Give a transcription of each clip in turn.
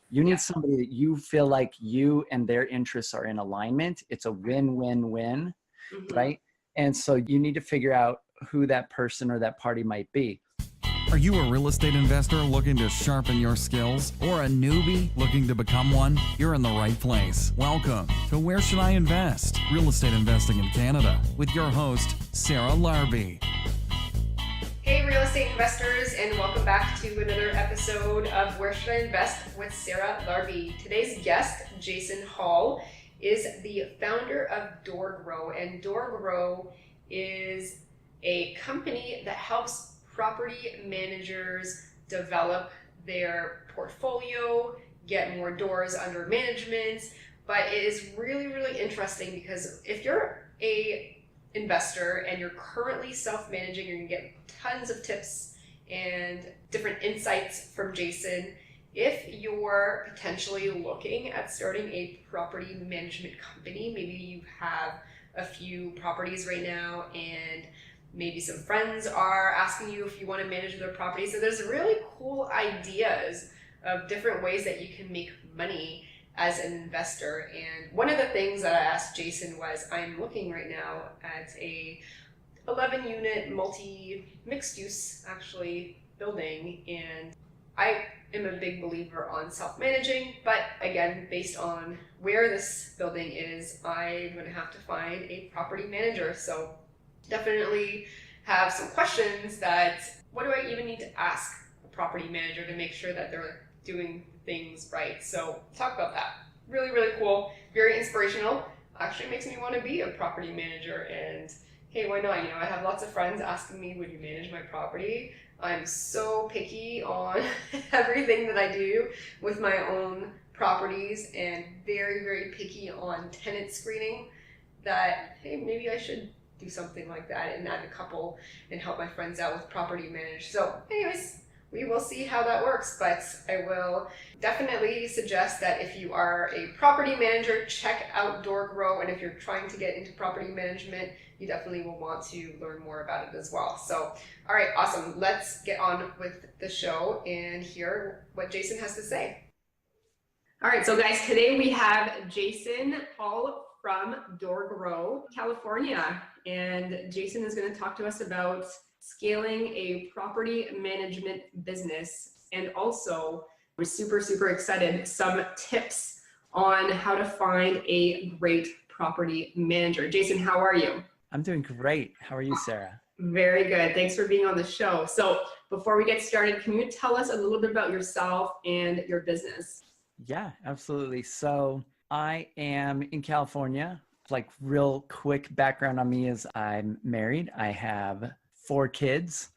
You Yeah. need somebody that you feel like you and their interests are in alignment. It's a win-win-win, Hmm. right? And so you need to figure out who that person or that party might be. Are you a real estate investor looking to sharpen your skills or a newbie looking to become one? You're in the right place. Welcome to Where Should I Invest? Real Estate Investing in Canada with your host, Sarah Larby. Hey, real estate investors, and welcome back to another episode of Where Should I Invest with Sarah Larby. Today's guest, Jason Hall, is the founder of DoorGrow, and DoorGrow is a company that helps property managers develop their portfolio, get more doors under management. But it is really, really interesting because if you're a investor and you're currently self-managing, you're gonna get tons of tips and different insights from Jason. If you're potentially looking at starting a property management company, maybe you have a few properties right now and maybe some friends are asking you if you want to manage their property. So there's really cool ideas of different ways that you can make money as an investor. And one of the things that I asked Jason was, I'm looking right now at a 11 unit multi mixed use actually building, and I am a big believer on self-managing, but again, based on where this building is, I'm going to have to find a property manager. So definitely have some questions that, what do I even need to ask a property manager to make sure that they're doing things right? So talk about that. Really, really cool, very inspirational. Actually makes me want to be a property manager, and hey, why not? You know, I have lots of friends asking me, would you manage my property? I'm so picky on everything that I do with my own properties, and very, very picky on tenant screening, that, hey, maybe I should do something like that and add a couple and help my friends out with property manage. So anyways, we will see how that works, but I will definitely suggest that if you are a property manager, check out DoorGrow, and if you're trying to get into property management, you definitely will want to learn more about it as well. So, all right, awesome. Let's get on with the show and hear what Jason has to say. All right, so guys, today we have Jason Hall from DoorGrow, California, and Jason is going to talk to us about scaling a property management business, and also we're super, super excited, some tips on how to find a great property manager. Jason, how are you? I'm doing great. How are you, Sarah? Very good. Thanks for being on the show. So before we get started, can you tell us a little bit about yourself and your business? Yeah, absolutely. So I am in California. Like, real quick background on me is I'm married. I have 4 kids,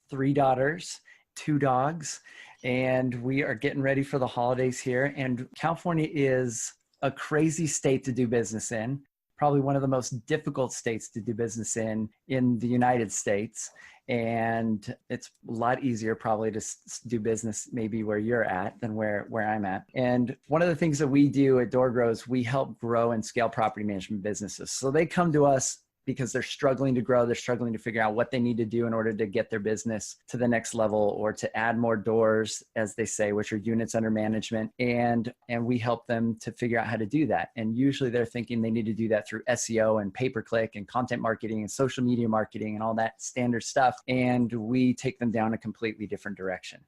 3 daughters, 2 dogs, and we are getting ready for the holidays here. And California is a crazy state to do business in, probably one of the most difficult states to do business in the United States. And it's a lot easier probably to do business maybe where you're at than where I'm at. And one of the things that we do at DoorGrow is we help grow and scale property management businesses. So they come to us because they're struggling to grow. They're struggling to figure out what they need to do in order to get their business to the next level, or to add more doors, as they say, which are units under management. And we help them to figure out how to do that. And usually they're thinking they need to do that through SEO and pay-per-click and content marketing and social media marketing and all that standard stuff. And we take them down a completely different direction.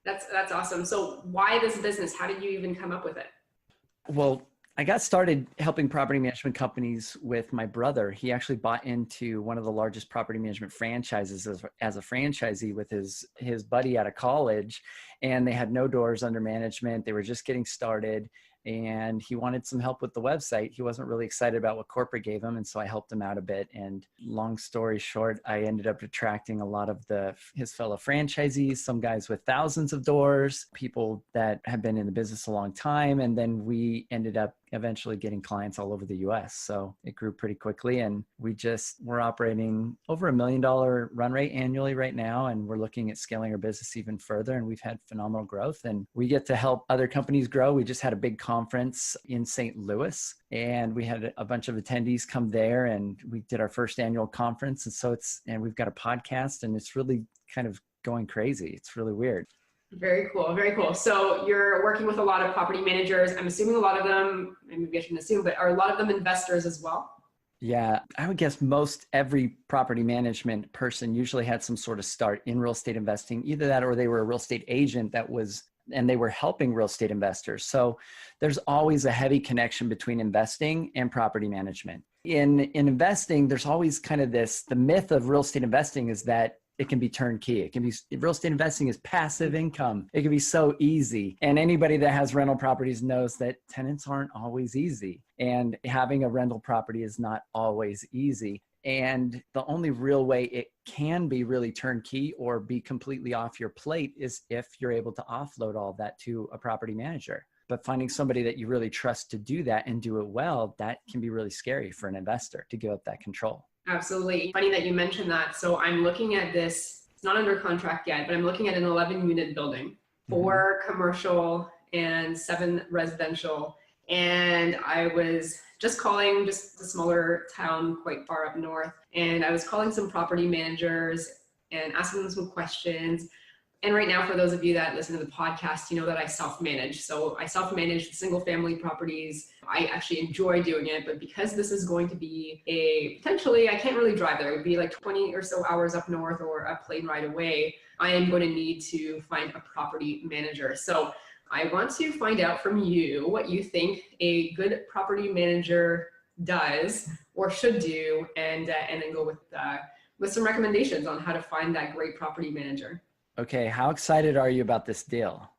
That's awesome. So why this business? How did you even come up with it? Well, I got started helping property management companies with my brother. He actually bought into one of the largest property management franchises as a franchisee with his buddy out of college, and they had no doors under management. They were just getting started, and he wanted some help with the website. He wasn't really excited about what corporate gave him, and so I helped him out a bit. And long story short, I ended up attracting a lot of his fellow franchisees, some guys with thousands of doors, people that have been in the business a long time, and then we ended up eventually getting clients all over the US. So it grew pretty quickly, and we're operating over $1 million run rate annually right now. And we're looking at scaling our business even further. And we've had phenomenal growth, and we get to help other companies grow. We just had a big conference in St. Louis, and we had a bunch of attendees come there, and we did our first annual conference. And so we've got a podcast, and it's really kind of going crazy. It's really weird. Very cool. Very cool. So you're working with a lot of property managers. I'm assuming a lot of them, and maybe I shouldn't assume, but are a lot of them investors as well? Yeah, I would guess most every property management person usually had some sort of start in real estate investing, either that or they were a real estate agent and they were helping real estate investors. So there's always a heavy connection between investing and property management. In investing, there's always kind of the myth of real estate investing is that it can be turnkey. It can be, real estate investing is passive income. It can be so easy. And anybody that has rental properties knows that tenants aren't always easy. And having a rental property is not always easy. And the only real way it can be really turnkey or be completely off your plate is if you're able to offload all of that to a property manager. But finding somebody that you really trust to do that and do it well, that can be really scary for an investor to give up that control. Absolutely. Funny that you mentioned that. So I'm looking at this, it's not under contract yet, but I'm looking at an 11-unit building, 4 commercial and 7 residential. And I was just calling just a smaller town quite far up north. And I was calling some property managers and asking them some questions. And right now, for those of you that listen to the podcast, you know that I self-manage. So I self-manage single family properties. I actually enjoy doing it, but because this is going to be potentially, I can't really drive there. It would be like 20 or so hours up north or a plane ride away. I am going to need to find a property manager. So I want to find out from you what you think a good property manager does or should do, and then go with some recommendations on how to find that great property manager. Okay, how excited are you about this deal?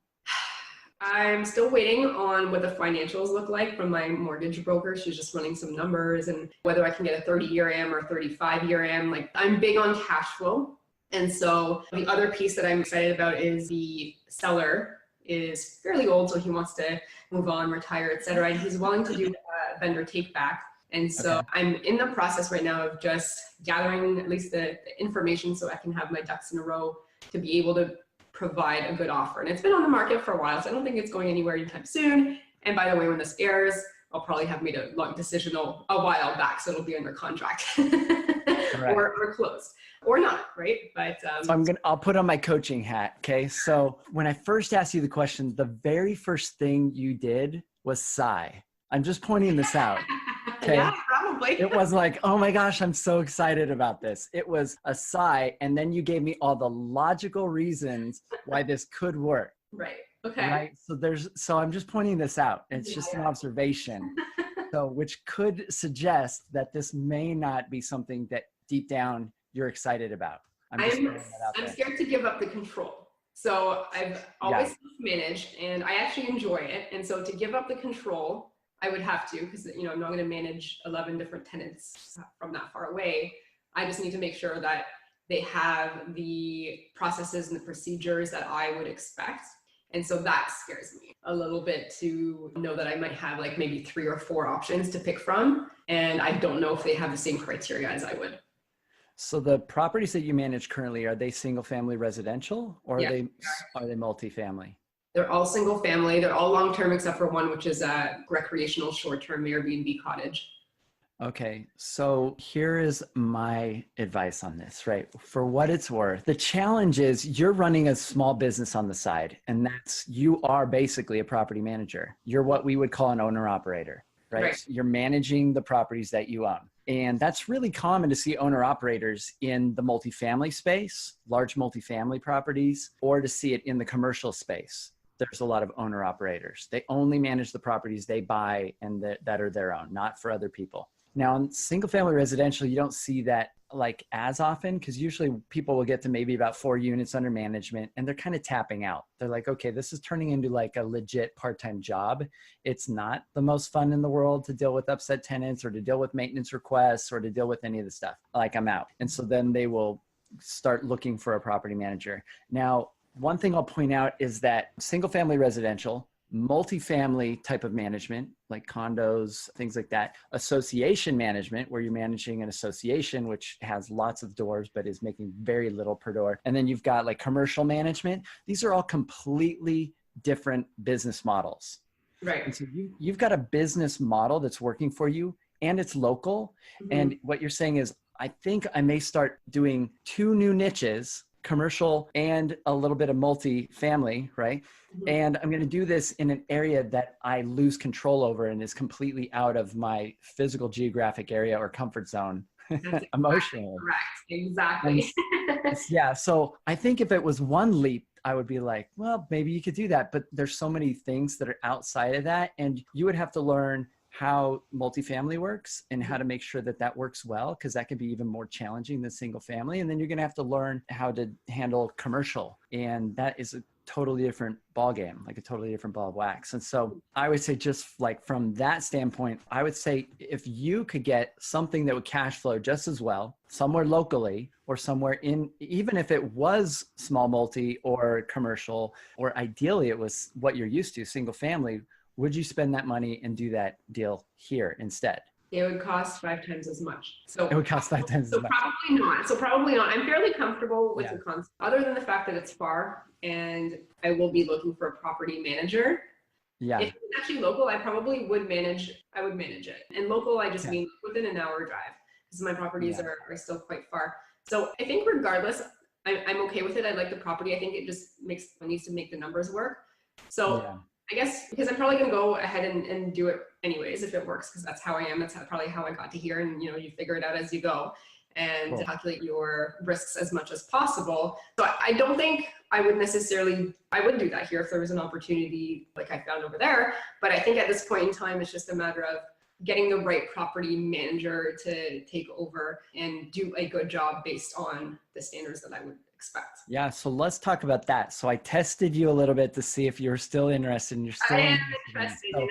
I'm still waiting on what the financials look like from my mortgage broker. She's just running some numbers and whether I can get a 30-year AM or 35-year AM. Like, I'm big on cash flow. And so the other piece that I'm excited about is the seller is fairly old, so he wants to move on, retire, etc. And he's willing to do a vendor take back. And so I'm in the process right now of just gathering at least the information so I can have my ducks in a row to be able to provide a good offer. And it's been on the market for a while, so I don't think it's going anywhere anytime soon. And by the way, when this airs, I'll probably have made a long decision a while back, so it'll be under contract or closed or not, right? But so I'll put on my coaching hat. Okay. So when I first asked you the question, the very first thing you did was sigh. I'm just pointing this out. Okay. Yeah, probably. It was like, oh my gosh, I'm so excited about this. It was a sigh. And then you gave me all the logical reasons why this could work. Right. Okay. Right. So I'm just pointing this out. It's just an observation. So which could suggest that this may not be something that deep down you're excited about. I'm scared to give up the control. So I've always managed and I actually enjoy it. And so to give up the control, I would have to, because I'm not going to manage 11 different tenants from that far away. I just need to make sure that they have the processes and the procedures that I would expect. And so that scares me a little bit, to know that I might have like maybe 3 or 4 options to pick from. And I don't know if they have the same criteria as I would. So the properties that you manage currently, are they single family residential or are they multifamily? They're all single family. They're all long-term except for one, which is a recreational short-term Airbnb cottage. Okay. So here is my advice on this, right? For what it's worth, the challenge is you're running a small business on the side, and you are basically a property manager. You're what we would call an owner operator, right? So you're managing the properties that you own. And that's really common to see owner operators in the multifamily space, large multifamily properties, or to see it in the commercial space. There's a lot of owner operators. They only manage the properties they buy and that are their own, not for other people. Now, in single family residential, you don't see that like as often, because usually people will get to maybe about 4 units under management and they're kind of tapping out. They're like, okay, this is turning into like a legit part-time job. It's not the most fun in the world to deal with upset tenants or to deal with maintenance requests or to deal with any of the stuff. Like, I'm out. And so then they will start looking for a property manager. Now, one thing I'll point out is that single family residential, multifamily type of management, like condos, things like that, association management, where you're managing an association, which has lots of doors, but is making very little per door. And then you've got like commercial management. These are all completely different business models. Right. And so you've got a business model that's working for you and it's local. Mm-hmm. And what you're saying is, I think I may start doing 2 new niches commercial and a little bit of multi-family, right? And I'm going to do this in an area that I lose control over and is completely out of my physical geographic area or comfort zone emotionally. Correct. Exactly. Yeah. So I think if it was one leap, I would be like, well, maybe you could do that. But there's so many things that are outside of that. And you would have to learn how multifamily works and how to make sure that that works well, because that can be even more challenging than single family. And then you're going to have to learn how to handle commercial. And that is a totally different ball game, like a totally different ball of wax. And so I would say, just like from that standpoint, I would say if you could get something that would cash flow just as well somewhere locally or somewhere in, even if it was small multi or commercial, or ideally it was what you're used to, single family, would you spend that money and do that deal here instead? It would cost 5 times as much. So it would cost 5 times as much. Probably not. I'm fairly comfortable with the concept, other than the fact that it's far and I will be looking for a property manager. Yeah. If it's actually local, I probably would manage it. And local, I just mean within an hour drive, because my properties are still quite far. So I think regardless, I'm okay with it. I like the property. I think it just needs to make the numbers work. So I guess because I'm probably going to go ahead and do it anyways if it works, because that's how I am. That's probably how I got to here. And, you figure it out as you go and calculate your risks as much as possible. So I don't think I would do that here if there was an opportunity like I found over there. But I think at this point in time, it's just a matter of getting the right property manager to take over and do a good job based on the standards that I would expect. Yeah. So let's talk about that. So I tested you a little bit to see if you're still interested and you're still interested.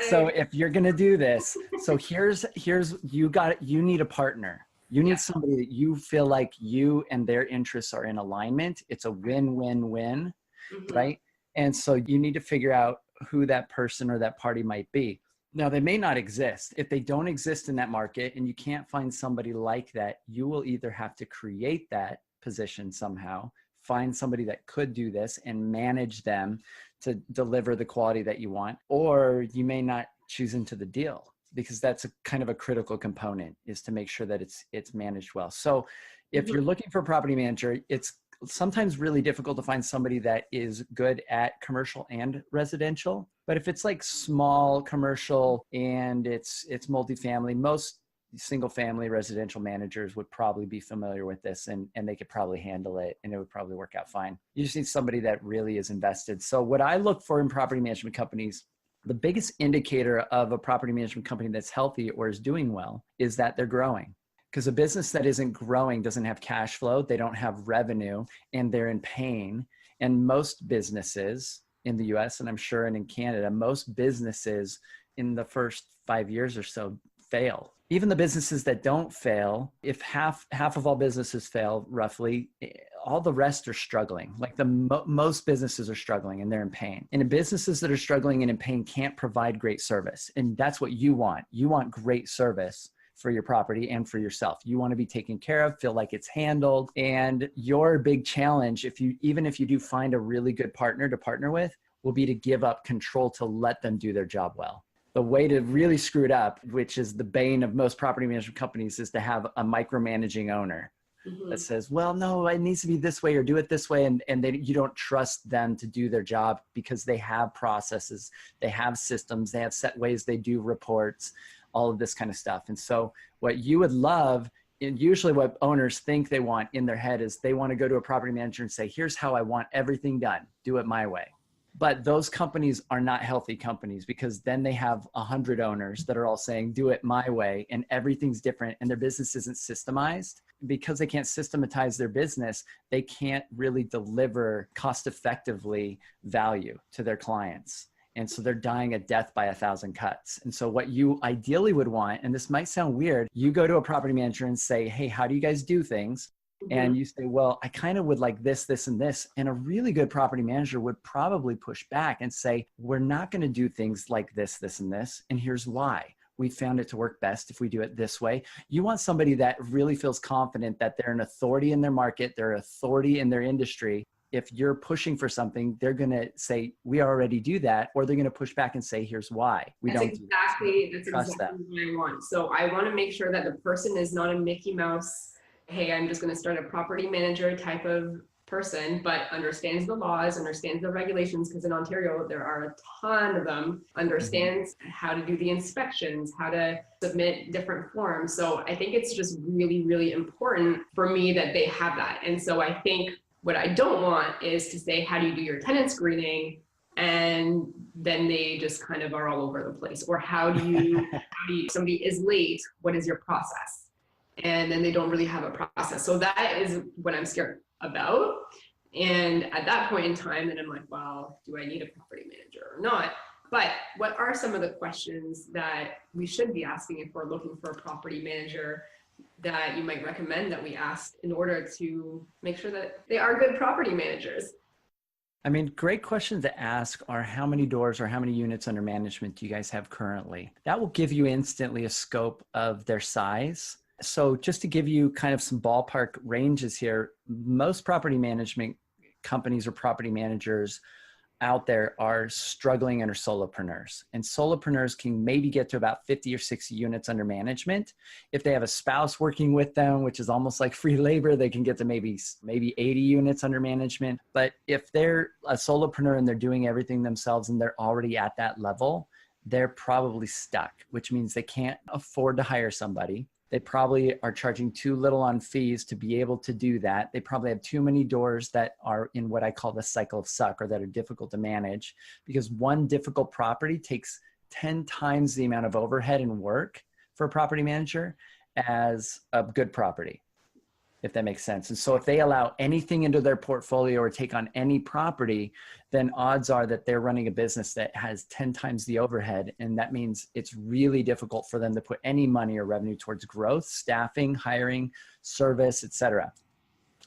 So if you're going to do this, so here's, you need a partner. You need somebody that you feel like you and their interests are in alignment. It's a win-win-win, right? And so you need to figure out who that person or that party might be. Now, they may not exist. If they don't exist in that market and you can't find somebody like that, you will either have to create that position somehow, find somebody that could do this and manage them to deliver the quality that you want, or you may not choose into the deal, because that's a kind of a critical component, is to make sure that it's managed well. So if you're looking for a property manager, it's sometimes really difficult to find somebody that is good at commercial and residential. But if it's like small commercial and it's multifamily, most single family residential managers would probably be familiar with this, and they could probably handle it, and it would probably work out fine. You just need somebody that really is invested. So what I look for in property management companies, the biggest indicator of a property management company that's healthy or is doing well is that they're growing. Because a business that isn't growing doesn't have cash flow, they don't have revenue, and they're in pain. And most businesses in the US, and I'm sure in Canada, most businesses in the first 5 years or so fail. Even the businesses that don't fail, if half of all businesses fail, roughly, all the rest are struggling. Like most businesses are struggling and they're in pain. And the businesses that are struggling and in pain can't provide great service. And that's what you want. You want great service for your property and for yourself. You want to be taken care of, feel like it's handled. And your big challenge, even if you do find a really good partner to partner with, will be to give up control to let them do their job well. The way to really screw it up, which is the bane of most property management companies, is to have a micromanaging owner that says, well, no, it needs to be this way or do it this way. And you don't trust them to do their job because they have processes, they have systems, they have set ways they do reports, all of this kind of stuff. And so what you would love, and usually what owners think they want in their head, is they want to go to a property manager and say, here's how I want everything done. Do it my way. But those companies are not healthy companies, because then they have 100 owners that are all saying, do it my way, and everything's different, and their business isn't systemized. Because they can't systematize their business, they can't really deliver cost effectively value to their clients. And so they're dying a death by 1,000 cuts. And so what you ideally would want, and this might sound weird, you go to a property manager and say, hey, how do you guys do things? And you say, well, I kind of would like this, this, and this. And a really good property manager would probably push back and say, we're not going to do things like this, this, and this. And here's why. We found it to work best if we do it this way. You want somebody that really feels confident that they're an authority in their market, they're an authority in their industry. If you're pushing for something, they're going to say, we already do that. Or they're going to push back and say, here's why. That's exactly what I want. So I want to make sure that the person is not a Mickey Mouse, hey, I'm just going to start a property manager type of person, but understands the laws, understands the regulations, because in Ontario there are a ton of them, understands how to do the inspections, how to submit different forms. So I think it's just really, really important for me that they have that. And so I think what I don't want is to say, how do you do your tenant screening? And then they just kind of are all over the place. Or how do you, somebody is late, what is your process? And then they don't really have a process. So that is what I'm scared about. And at that point in time, then I'm like, well, do I need a property manager or not? But what are some of the questions that we should be asking if we're looking for a property manager that you might recommend that we ask in order to make sure that they are good property managers? I mean, great question to ask are how many doors or how many units under management do you guys have currently? That will give you instantly a scope of their size. So just to give you kind of some ballpark ranges here, most property management companies or property managers out there are struggling and are solopreneurs. And solopreneurs can maybe get to about 50 or 60 units under management. If they have a spouse working with them, which is almost like free labor, they can get to maybe 80 units under management. But if they're a solopreneur and they're doing everything themselves and they're already at that level, they're probably stuck, which means they can't afford to hire somebody. They probably are charging too little on fees to be able to do that. They probably have too many doors that are in what I call the cycle of suck, or that are difficult to manage, because one difficult property takes 10 times the amount of overhead and work for a property manager as a good property, if that makes sense. And so if they allow anything into their portfolio or take on any property, then odds are that they're running a business that has 10 times the overhead. And that means it's really difficult for them to put any money or revenue towards growth, staffing, hiring, service, etc.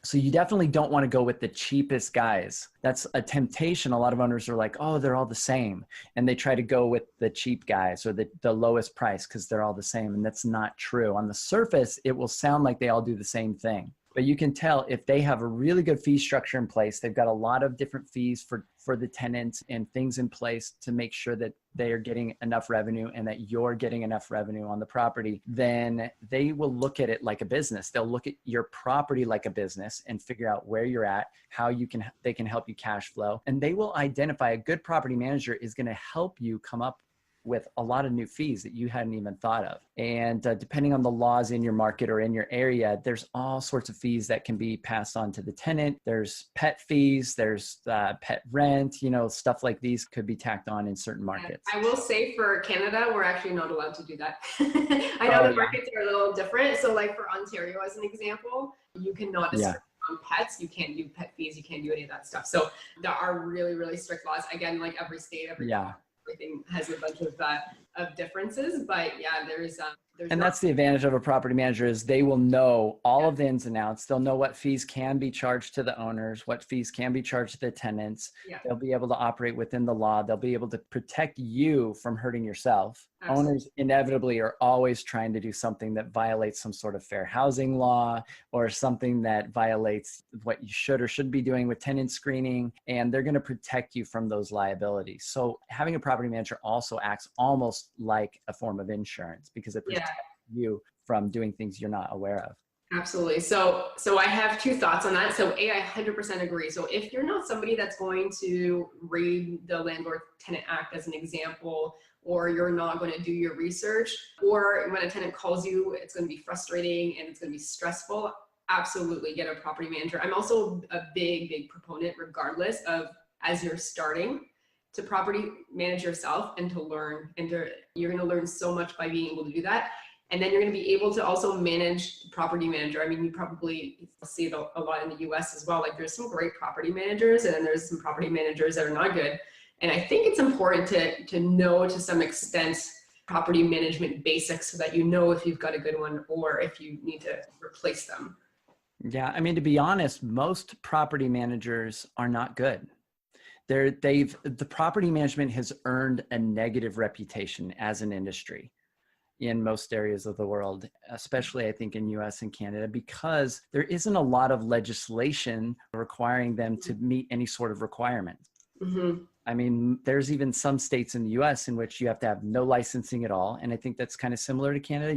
So you definitely don't want to go with the cheapest guys. That's a temptation. A lot of owners are like, oh, they're all the same. And they try to go with the cheap guys or the lowest price because they're all the same. And that's not true. On the surface, it will sound like they all do the same thing. But you can tell if they have a really good fee structure in place, they've got a lot of different fees for the tenants and things in place to make sure that they are getting enough revenue and that you're getting enough revenue on the property, then they will look at it like a business. They'll look at your property like a business and figure out where you're at, how they can help you cash flow. And they will identify a good property manager is going to help you come up with a lot of new fees that you hadn't even thought of. And depending on the laws in your market or in your area, there's all sorts of fees that can be passed on to the tenant. There's pet fees, there's pet rent, stuff like these could be tacked on in certain markets. I will say for Canada, we're actually not allowed to do that. I know the markets are a little different. So like for Ontario, as an example, you cannot discriminate on pets. You can't do pet fees. You can't do any of that stuff. So there are really, really strict laws. Again, like every state, everything has a bunch of differences, but there's and that's the advantage of a property manager is they will know all of the ins and outs. They'll know what fees can be charged to the owners, what fees can be charged to the tenants. They'll be able to operate within the law. They'll be able to protect you from hurting yourself. Absolutely. Owners inevitably are always trying to do something that violates some sort of fair housing law or something that violates what you should or shouldn't be doing with tenant screening, and they're going to protect you from those liabilities. So having a property manager also acts almost like a form of insurance because it protects you from doing things you're not aware of. Absolutely. So I have two thoughts on that. So I 100% agree. So if you're not somebody that's going to read the Landlord Tenant Act as an example, or you're not going to do your research, or when a tenant calls you, it's going to be frustrating and it's going to be stressful, absolutely get a property manager. I'm also a big proponent, regardless of, as you're starting, to property manage yourself and to learn. You're going to learn so much by being able to do that. And then you're going to be able to also manage the property manager. I mean, you probably see it a lot in the US as well. Like there's some great property managers and then there's some property managers that are not good. And I think it's important to know to some extent property management basics so that you know if you've got a good one or if you need to replace them. Yeah, I mean, to be honest, most property managers are not good. The property management has earned a negative reputation as an industry in most areas of the world, especially I think in US and Canada, because there isn't a lot of legislation requiring them to meet any sort of requirement. Mm-hmm. I mean, there's even some states in the US in which you have to have no licensing at all. And I think that's kind of similar to Canada.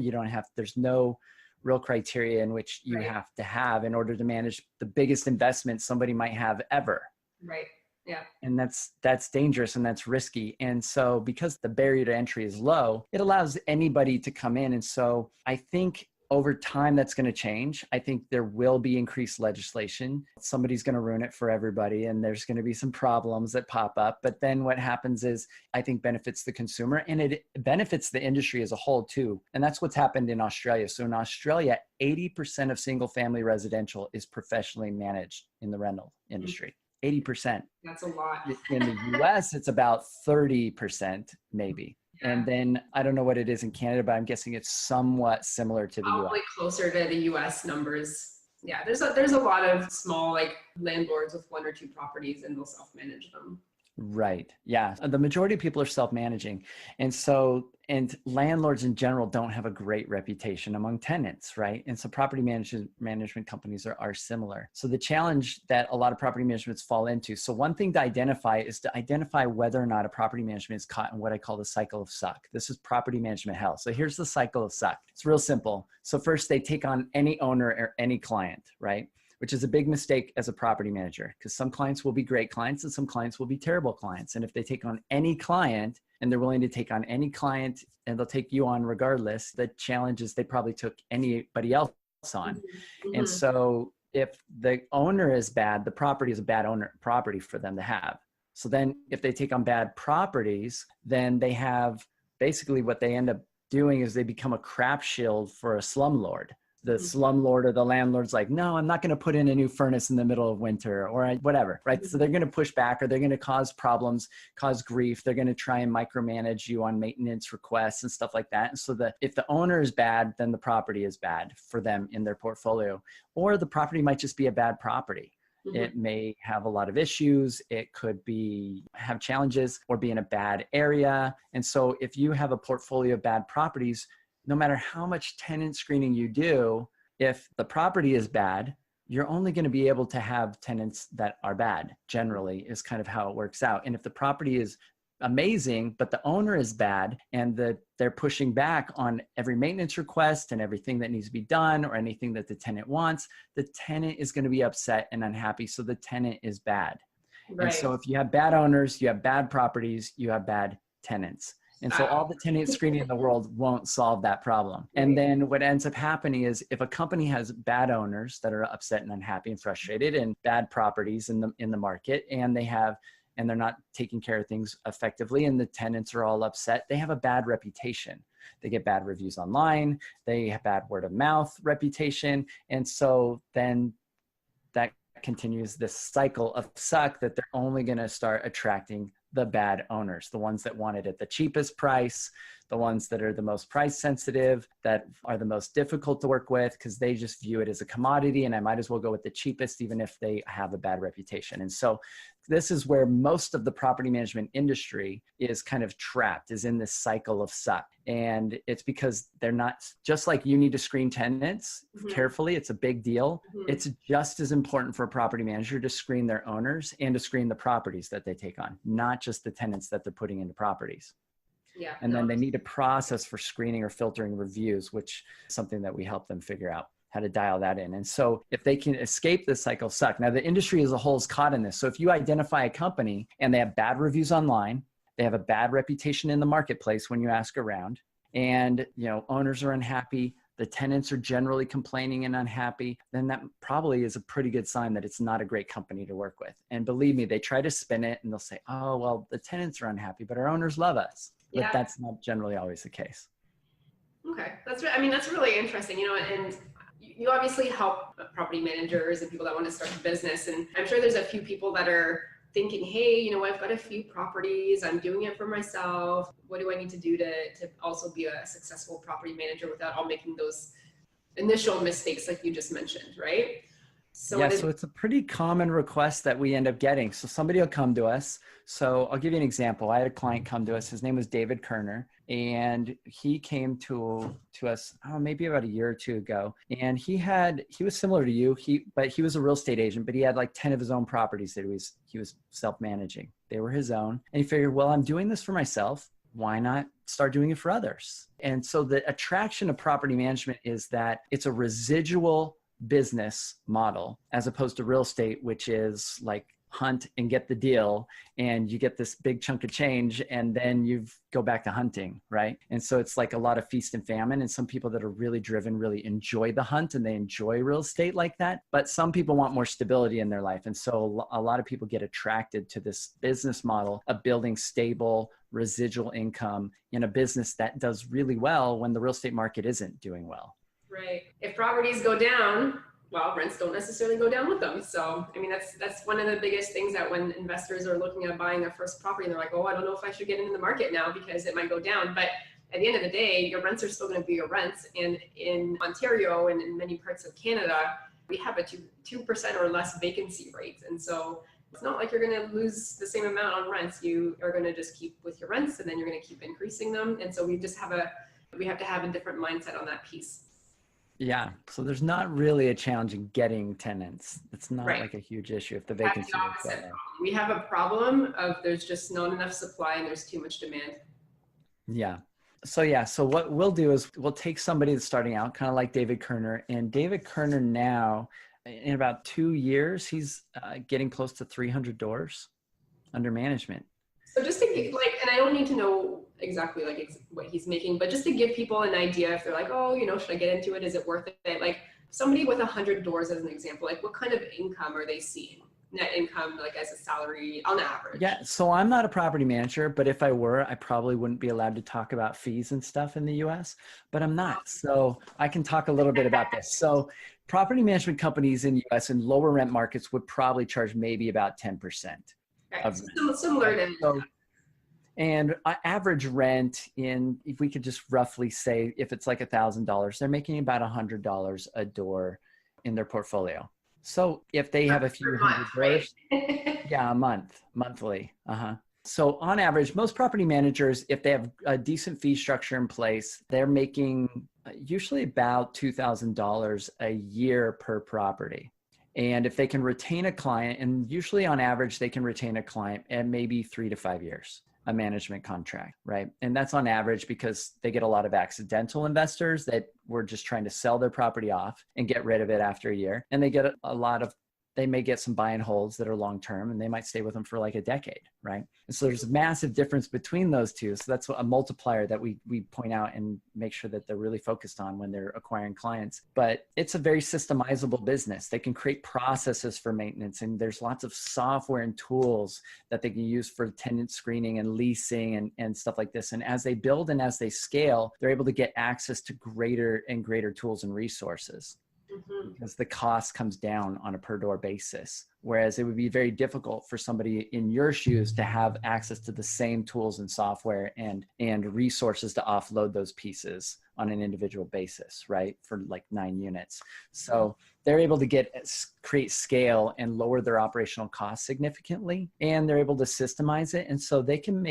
There's no real criteria in which you have to have in order to manage the biggest investment somebody might have ever. Right. Yeah. And that's dangerous and that's risky. And so because the barrier to entry is low, it allows anybody to come in. And so I think over time that's going to change. I think there will be increased legislation. Somebody's going to ruin it for everybody and there's going to be some problems that pop up. But then what happens is I think benefits the consumer and it benefits the industry as a whole too. And that's what's happened in Australia. So in Australia, 80% of single family residential is professionally managed in the rental industry. 80%. That's a lot. In the US, it's about 30% maybe. Yeah. And then I don't know what it is in Canada, but I'm guessing it's somewhat similar to the Probably US. Closer to the US numbers. Yeah, there's a lot of small like landlords with 1 or 2 properties and they'll self-manage them. Right. Yeah. The majority of people are self-managing. And landlords in general don't have a great reputation among tenants, right? And so property management companies are similar. So the challenge that a lot of property managements fall into. So one thing to identify is to identify whether or not a property management is caught in what I call the cycle of suck. This is property management hell. So here's the cycle of suck. It's real simple. So first they take on any owner or any client, right? Which is a big mistake as a property manager because some clients will be great clients and some clients will be terrible clients. And if they take on any client and they're willing to take on any client and they'll take you on regardless, the challenge is they probably took anybody else on. Mm-hmm. And so if the owner is bad, the property is a bad property for them to have. So then if they take on bad properties, then they have basically what they end up doing is they become a crap shield for a slumlord. The slumlord or the landlord's like, no, I'm not going to put in a new furnace in the middle of winter or whatever, right? So they're going to push back or they're going to cause problems, cause grief. They're going to try and micromanage you on maintenance requests and stuff like that. And so if the owner is bad, then the property is bad for them in their portfolio, or the property might just be a bad property. Mm-hmm. It may have a lot of issues. It could have challenges or be in a bad area. And so if you have a portfolio of bad properties, no matter how much tenant screening you do, if the property is bad, you're only going to be able to have tenants that are bad, generally, is kind of how it works out. And if the property is amazing, but the owner is bad and they're pushing back on every maintenance request and everything that needs to be done or anything that the tenant wants, the tenant is going to be upset and unhappy. So the tenant is bad. Right. And so if you have bad owners, you have bad properties, you have bad tenants. And so all the tenant screening in the world won't solve that problem. And then what ends up happening is if a company has bad owners that are upset and unhappy and frustrated and bad properties in the market and they're not taking care of things effectively and the tenants are all upset, they have a bad reputation. They get bad reviews online, they have bad word of mouth reputation. And so then that continues this cycle of suck that they're only going to start attracting the bad owners, the ones that want it at the cheapest price, the ones that are the most price sensitive, that are the most difficult to work with because they just view it as a commodity and I might as well go with the cheapest even if they have a bad reputation. And so this is where most of the property management industry is kind of trapped, is in this cycle of suck. And it's because they're not, just like you need to screen tenants carefully, it's a big deal. It's just as important for a property manager to screen their owners and to screen the properties that they take on, not just the tenants that they're putting into properties. Yeah. And then they need a process for screening or filtering reviews, which is something that we help them figure out how to dial that in. And so if they can escape this cycle of suck, now the industry as a whole is caught in this. So if you identify a company and they have bad reviews online, they have a bad reputation in the marketplace when you ask around, and owners are unhappy, the tenants are generally complaining and unhappy, then that probably is a pretty good sign that it's not a great company to work with. And believe me, they try to spin it and they'll say, oh, well, the tenants are unhappy, but our owners love us. But that's not generally always the case. Okay. That's really interesting, and you obviously help property managers and people that want to start a business. And I'm sure there's a few people that are thinking, hey, I've got a few properties, I'm doing it for myself. What do I need to do to also be a successful property manager without all making those initial mistakes like you just mentioned, right? So it's a pretty common request that we end up getting. So somebody will come to us. So I'll give you an example. I had a client come to us. His name was David Kerner, and he came to us, maybe about a year or two ago. And he was similar to you. But he was a real estate agent, but he had like 10 of his own properties that he was self-managing. They were his own. And he figured, well, I'm doing this for myself. why not start doing it for others? And so the attraction of property management is that it's a residual business model as opposed to real estate, which is like hunt and get the deal, and you get this big chunk of change and then you go back to hunting, right? And so it's like a lot of feast and famine, and some people that are really driven really enjoy the hunt and they enjoy real estate like that, but some people want more stability in their life. And so a lot of people get attracted to this business model of building stable residual income in a business that does really well when the real estate market isn't doing well. Right. If properties go down, well, rents don't necessarily go down with them. So, I mean, that's one of the biggest things that when investors are looking at buying their first property, and they're like, oh, I don't know if I should get into the market now because it might go down. But at the end of the day, your rents are still going to be your rents. And in Ontario and in many parts of Canada, we have a 2% or less vacancy rate. And so it's not like you're going to lose the same amount on rents. You are going to just keep with your rents, and then you're going to keep increasing them. And so we have to have a different mindset on that piece. Yeah. So there's not really a challenge in getting tenants. It's not Right. like a huge issue if the We have vacancy the rate's opposite that low. problem. We have a problem of there's just not enough supply and there's too much demand. Yeah. So what we'll do is we'll take somebody that's starting out, kind of like David Kerner. And David Kerner now, in about 2 years, he's getting close to 300 doors under management. So just to get, and I don't need to know exactly what he's making, but just to give people an idea, if they're like, oh, should I get into it? Is it worth it? Like somebody with 100 doors as an example, like what kind of income are they seeing? Net income, like as a salary on average? Yeah. So I'm not a property manager, but if I were, I probably wouldn't be allowed to talk about fees and stuff in the US, but I'm not. So I can talk a little bit about this. So property management companies in the US in lower rent markets would probably charge maybe about 10%. Okay. So similar to and average rent if we could just roughly say, if it's like $1,000, they're making about $100 a door in their portfolio. So if they have a few hundred doors, yeah, monthly. So on average, most property managers, if they have a decent fee structure in place, they're making usually about $2,000 a year per property. And if they can retain a client, and usually on average, they can retain a client at maybe 3 to 5 years, a management contract, right? And that's on average because they get a lot of accidental investors that were just trying to sell their property off and get rid of it after a year. And they get they may get some buy and holds that are long-term, and they might stay with them for like a decade, right? And so there's a massive difference between those two. So that's a multiplier that we point out and make sure that they're really focused on when they're acquiring clients. But it's a very systemizable business. They can create processes for maintenance, and there's lots of software and tools that they can use for tenant screening and leasing and stuff like this. And as they build and as they scale, they're able to get access to greater and greater tools and resources. Because the cost comes down on a per door basis. Whereas it would be very difficult for somebody in your shoes to have access to the same tools and software and resources to offload those pieces on an individual basis, right? For like 9 units. So they're able to create scale and lower their operational costs significantly, and they're able to systemize it. And so they can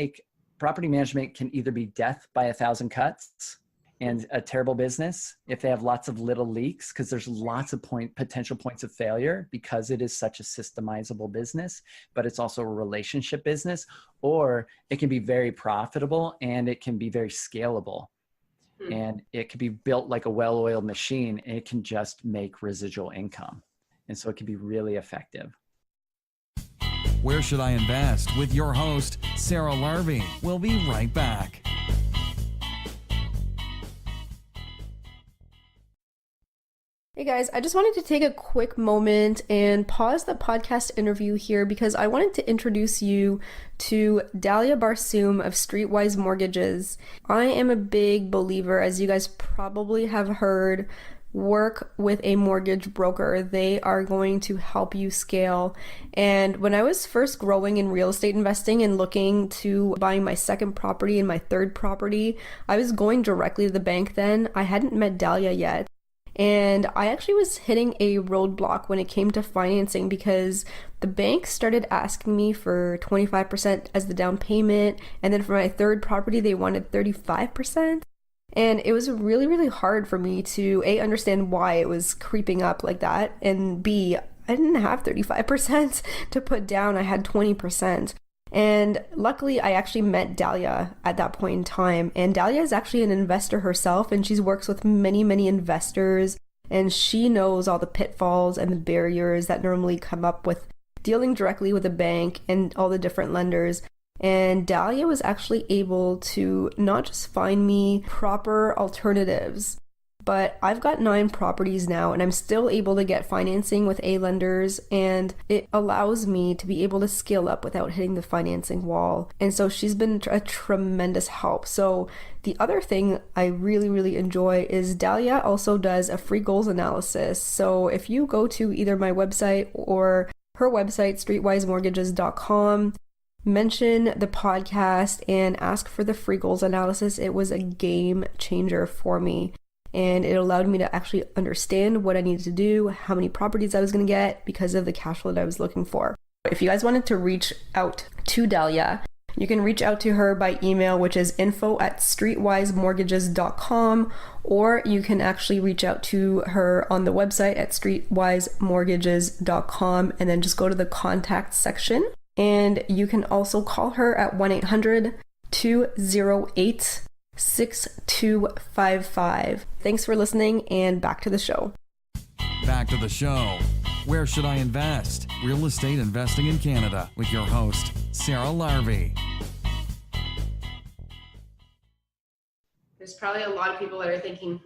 property management can either be death by 1,000 cuts and a terrible business if they have lots of little leaks, because there's lots of potential points of failure because it is such a systemizable business, but it's also a relationship business, or it can be very profitable and it can be very scalable. And it can be built like a well-oiled machine, and it can just make residual income. And so it can be really effective. Where Should I Invest? With your host, Sarah Larby. We'll be right back. Hey guys, I just wanted to take a quick moment and pause the podcast interview here because I wanted to introduce you to Dalia Barsoom of Streetwise Mortgages. I am a big believer, as you guys probably have heard, work with a mortgage broker. They are going to help you scale. And when I was first growing in real estate investing and looking to buying my second property and my third property, I was going directly to the bank then. I hadn't met Dalia yet. And I actually was hitting a roadblock when it came to financing because the bank started asking me for 25% as the down payment. And then for my third property, they wanted 35%. And it was really, really hard for me to A, understand why it was creeping up like that. And B, I didn't have 35% to put down. I had 20%. And luckily, I actually met Dahlia at that point in time. And Dahlia is actually an investor herself, and she works with many, many investors. And she knows all the pitfalls and the barriers that normally come up with dealing directly with a bank and all the different lenders. And Dahlia was actually able to not just find me proper alternatives, but I've got 9 properties now, and I'm still able to get financing with A lenders, and it allows me to be able to scale up without hitting the financing wall. And so she's been a tremendous help. So the other thing I really, really enjoy is Dahlia also does a free goals analysis. So if you go to either my website or her website, streetwisemortgages.com, mention the podcast and ask for the free goals analysis, it was a game changer for me. And it allowed me to actually understand what I needed to do, how many properties I was going to get because of the cash flow that I was looking for. If you guys wanted to reach out to Dahlia, you can reach out to her by email, which is info@streetwisemortgages.com, or you can actually reach out to her on the website at streetwisemortgages.com and then just go to the contact section. And you can also call her at 1-800-208-6255. Thanks for listening, and back to the show. Back to the show. Where should I invest? Real estate investing in Canada with your host, Sarah Larvey. There's probably a lot of people that are thinking,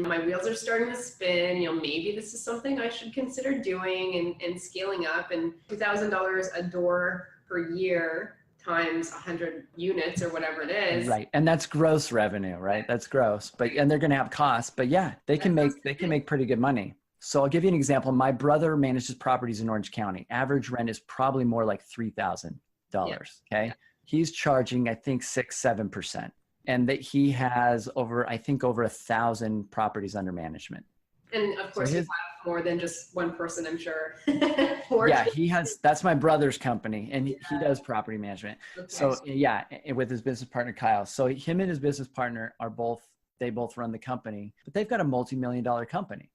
my wheels are starting to spin. Maybe this is something I should consider doing and scaling up. And $2,000 a door per year times 100 units or whatever it is. Right. And that's gross revenue, right? That's gross. And they're going to have costs, but yeah, they can make pretty good money. So I'll give you an example. My brother manages properties in Orange County. Average rent is probably more like $3,000. Yeah. Okay. Yeah. He's charging, I think, 6-7%. And that he has over 1,000 properties under management. And of course, you have more than just one person, I'm sure. Yeah, that's my brother's company, and he does property management. Okay. So yeah, with his business partner, Kyle. So him and his business partner they both run the company, but they've got a multi-million-dollar company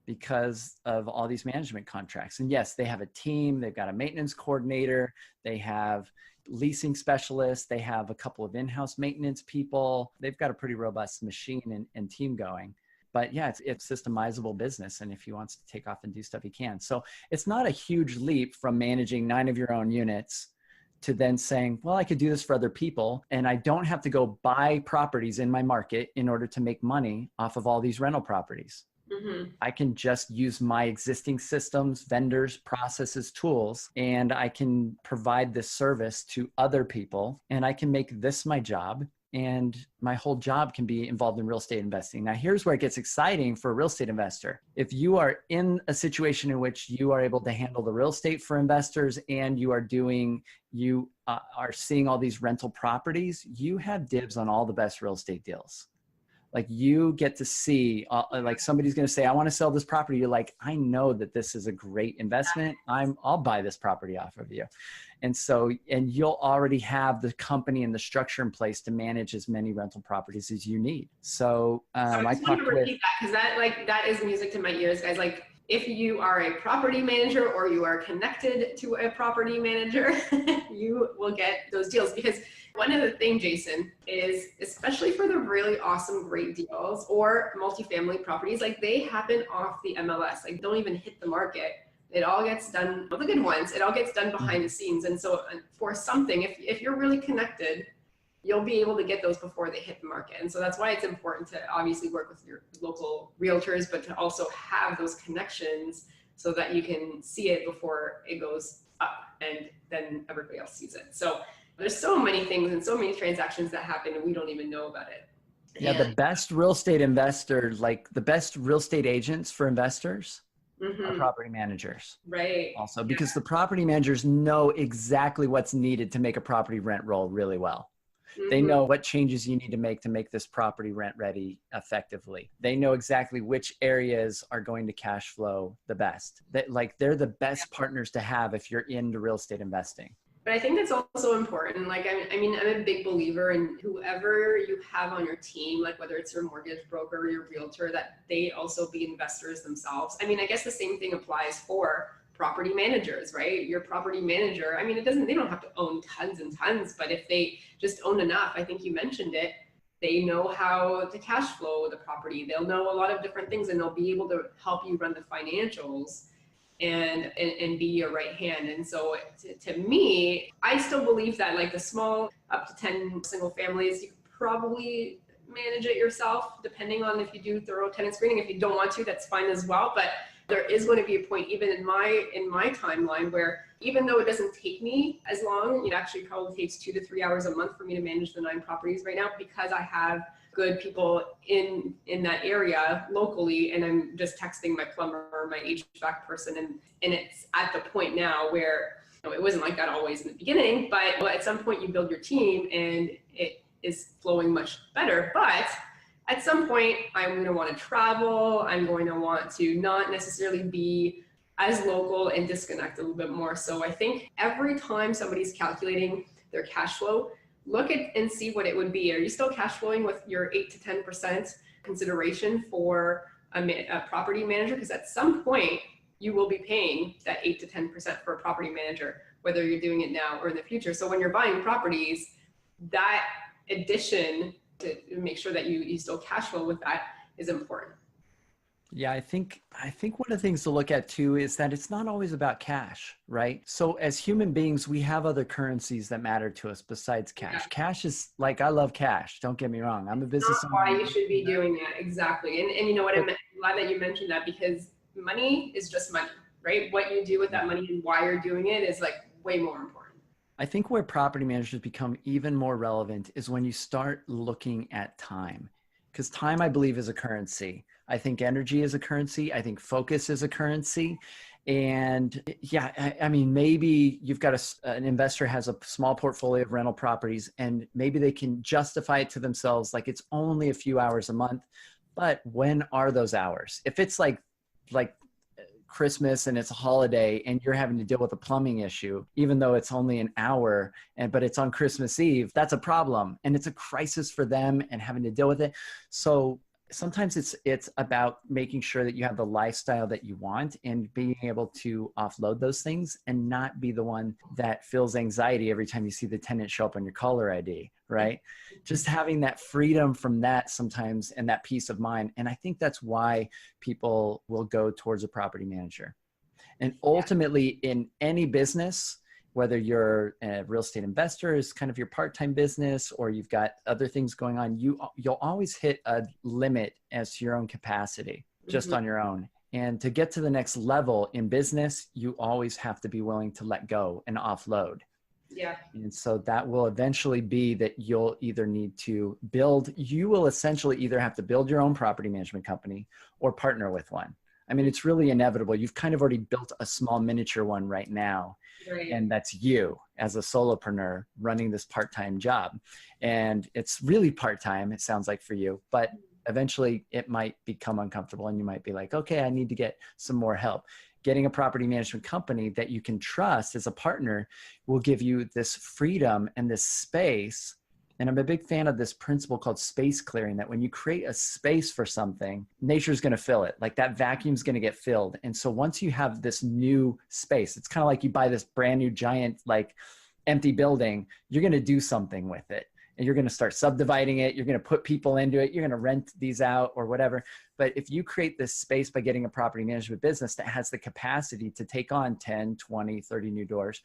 because of all these management contracts. And yes, they have a team, they've got a maintenance coordinator, they have leasing specialists, they have a couple of in-house maintenance people. They've got a pretty robust machine and team going. But yeah, it's systemizable business. And if he wants to take off and do stuff, he can. So it's not a huge leap from managing 9 of your own units to then saying, well, I could do this for other people, and I don't have to go buy properties in my market in order to make money off of all these rental properties. Mm-hmm. I can just use my existing systems, vendors, processes, tools, and I can provide this service to other people, and I can make this my job, and my whole job can be involved in real estate investing. Now, here's where it gets exciting for a real estate investor. If you are in a situation in which you are able to handle the real estate for investors and you are seeing all these rental properties, you have dibs on all the best real estate deals. Like you get to see, like somebody's going to say, I want to sell this property. You're like, I know that this is a great investment. I'll buy this property off of you. And you'll already have the company and the structure in place to manage as many rental properties as you need. So I just want to repeat that, because that is music to my ears, guys. Like, if you are a property manager or you are connected to a property manager, you will get those deals. Because one of the things, Jason, is especially for the really awesome, great deals or multifamily properties, like they happen off the MLS, like don't even hit the market. It all gets done, the good ones, it all gets done behind the scenes. And so for something, if you're really connected, you'll be able to get those before they hit the market. And so that's why it's important to obviously work with your local realtors, but to also have those connections so that you can see it before it goes up and then everybody else sees it. So there's so many things and so many transactions that happen and we don't even know about it. Yeah, the best real estate investor, like the best real estate agents for investors are property managers. Right. Also, because the property managers know exactly what's needed to make a property rent roll really well. They know what changes you need to make this property rent ready effectively. They know exactly which areas are going to cash flow the best. They're the best partners to have if you're into real estate investing. But I think that's also important. Like, I mean, I'm a big believer in whoever you have on your team, like whether it's your mortgage broker or your realtor, that they also be investors themselves. I mean, I guess the same thing applies for property managers, right? Your property manager, I mean, they don't have to own tons and tons, but if they just own enough, I think you mentioned it, they know how to cash flow the property. They'll know a lot of different things, and they'll be able to help you run the financials and be your right hand. And so to me, I still believe that like the small up to 10 single families, you could probably manage it yourself, depending on if you do thorough tenant screening. If you don't want to, that's fine as well. But there is going to be a point, even in my timeline, where even though it doesn't take me as long, it actually probably takes 2 to 3 hours a month for me to manage the 9 properties right now, because I have good people in that area locally, and I'm just texting my plumber or my HVAC person, and it's at the point now where it wasn't like that always in the beginning, but at some point you build your team and it is flowing much better. But at some point I'm going to want to travel. I'm going to want to not necessarily be as local and disconnect a little bit more. So I think every time somebody's calculating their cash flow, look at and see what it would be. Are you still cash flowing with your 8 to 10% consideration for a property manager? Because at some point you will be paying that 8 to 10% for a property manager, whether you're doing it now or in the future. So when you're buying properties, that addition to make sure that you still cash flow with that is important. Yeah, I think one of the things to look at too is that it's not always about cash, right? So as human beings, we have other currencies that matter to us besides cash. Yeah. Cash is like, I love cash. Don't get me wrong. I'm a business owner. Why you should be doing that. Exactly. And you know what, I'm glad that you mentioned that, because money is just money, right? What you do with that money and why you're doing it is like way more important. I think where property managers become even more relevant is when you start looking at time, because time, I believe, is a currency. I think energy is a currency. I think focus is a currency. And yeah, I mean, maybe you've got an investor has a small portfolio of rental properties, and maybe they can justify it to themselves like it's only a few hours a month. But when are those hours? If it's like Christmas and it's a holiday and you're having to deal with a plumbing issue, even though it's only an hour, but it's on Christmas Eve, that's a problem. And it's a crisis for them and having to deal with it. So sometimes it's about making sure that you have the lifestyle that you want and being able to offload those things and not be the one that feels anxiety every time you see the tenant show up on your caller ID, right? Just having that freedom from that sometimes and that peace of mind. And I think that's why people will go towards a property manager. And ultimately in any business, whether you're a real estate investor is kind of your part-time business, or you've got other things going on, you'll always hit a limit as to your own capacity, just on your own. And to get to the next level in business, you always have to be willing to let go and offload. Yeah. And so that will eventually be that you'll either need to you will essentially either have to build your own property management company or partner with one. I mean, it's really inevitable. You've kind of already built a small miniature one right now. Right. And that's you as a solopreneur running this part-time job. And it's really part-time, it sounds like for you, but eventually it might become uncomfortable and you might be like, okay, I need to get some more help. Getting a property management company that you can trust as a partner will give you this freedom and this space. And I'm a big fan of this principle called space clearing, that when you create a space for something, nature's going to fill it. Like that vacuum's going to get filled. And so once you have this new space, it's kind of like you buy this brand new giant, like empty building, you're going to do something with it. And you're going to start subdividing it. You're going to put people into it. You're going to rent these out or whatever. But if you create this space by getting a property management business that has the capacity to take on 10, 20, 30 new doors,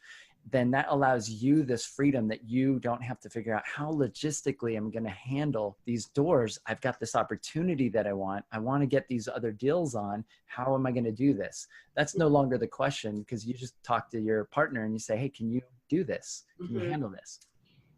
then that allows you this freedom that you don't have to figure out how logistically I'm going to handle these doors. I've got this opportunity that I want to get these other deals on. How am I going to do this? That's no longer the question, because you just talk to your partner and you say, hey, can you do this? Can you handle this?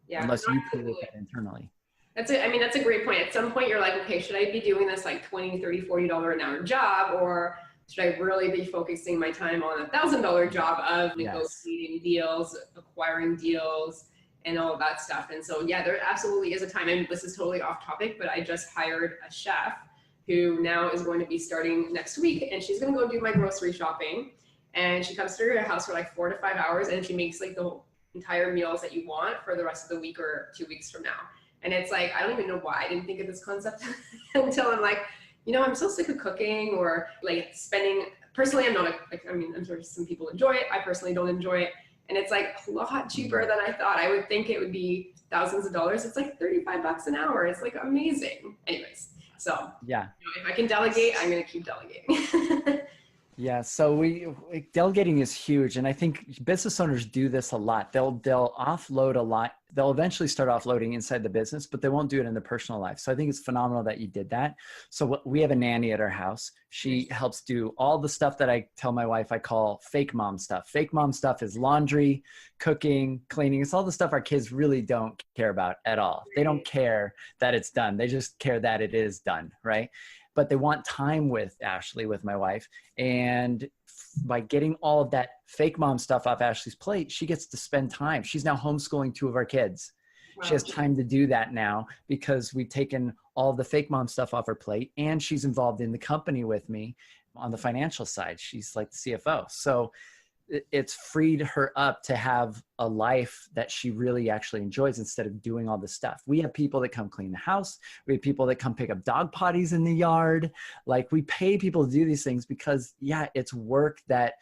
Yeah. Unless you create that internally. That's it. I mean, that's a great point. At some point you're like, okay, should I be doing this like $20, $30, $40 an hour job, or should I really be focusing my time on a $1,000 job of negotiating deals, acquiring deals, and all of that stuff? And so, yeah, there absolutely is a time. And this is totally off topic, but I just hired a chef who now is going to be starting next week, and she's going to go do my grocery shopping. And she comes to your house for like 4 to 5 hours, and she makes like the entire meals that you want for the rest of the week or 2 weeks from now. And it's like, I don't even know why I didn't think of this concept until I'm like, I'm so sick of cooking or like spending personally, I'm not I'm sure some people enjoy it. I personally don't enjoy it. And it's like a lot cheaper than I thought. I would think it would be thousands of dollars. It's like $35 an hour. It's like amazing. Anyways, so Yeah. if I can delegate, I'm going to keep delegating. Yeah, so delegating is huge, and I think business owners do this a lot. They'll offload a lot. They'll eventually start offloading inside the business, but they won't do it in their personal life. So I think it's phenomenal that you did that. So we have a nanny at our house. She helps do all the stuff that I tell my wife I call fake mom stuff. Fake mom stuff is laundry, cooking, cleaning. It's all the stuff our kids really don't care about at all. They don't care that it's done. They just care that it is done, right? But they want time with Ashley, with my wife. And by getting all of that fake mom stuff off Ashley's plate, she gets to spend time. She's now homeschooling 2 of our kids. Wow. She has time to do that now because we've taken all the fake mom stuff off her plate, and she's involved in the company with me on the financial side. She's like the CFO. So it's freed her up to have a life that she really actually enjoys instead of doing all this stuff. We have people that come clean the house. We have people that come pick up dog potties in the yard. Like, we pay people to do these things because, yeah, it's work that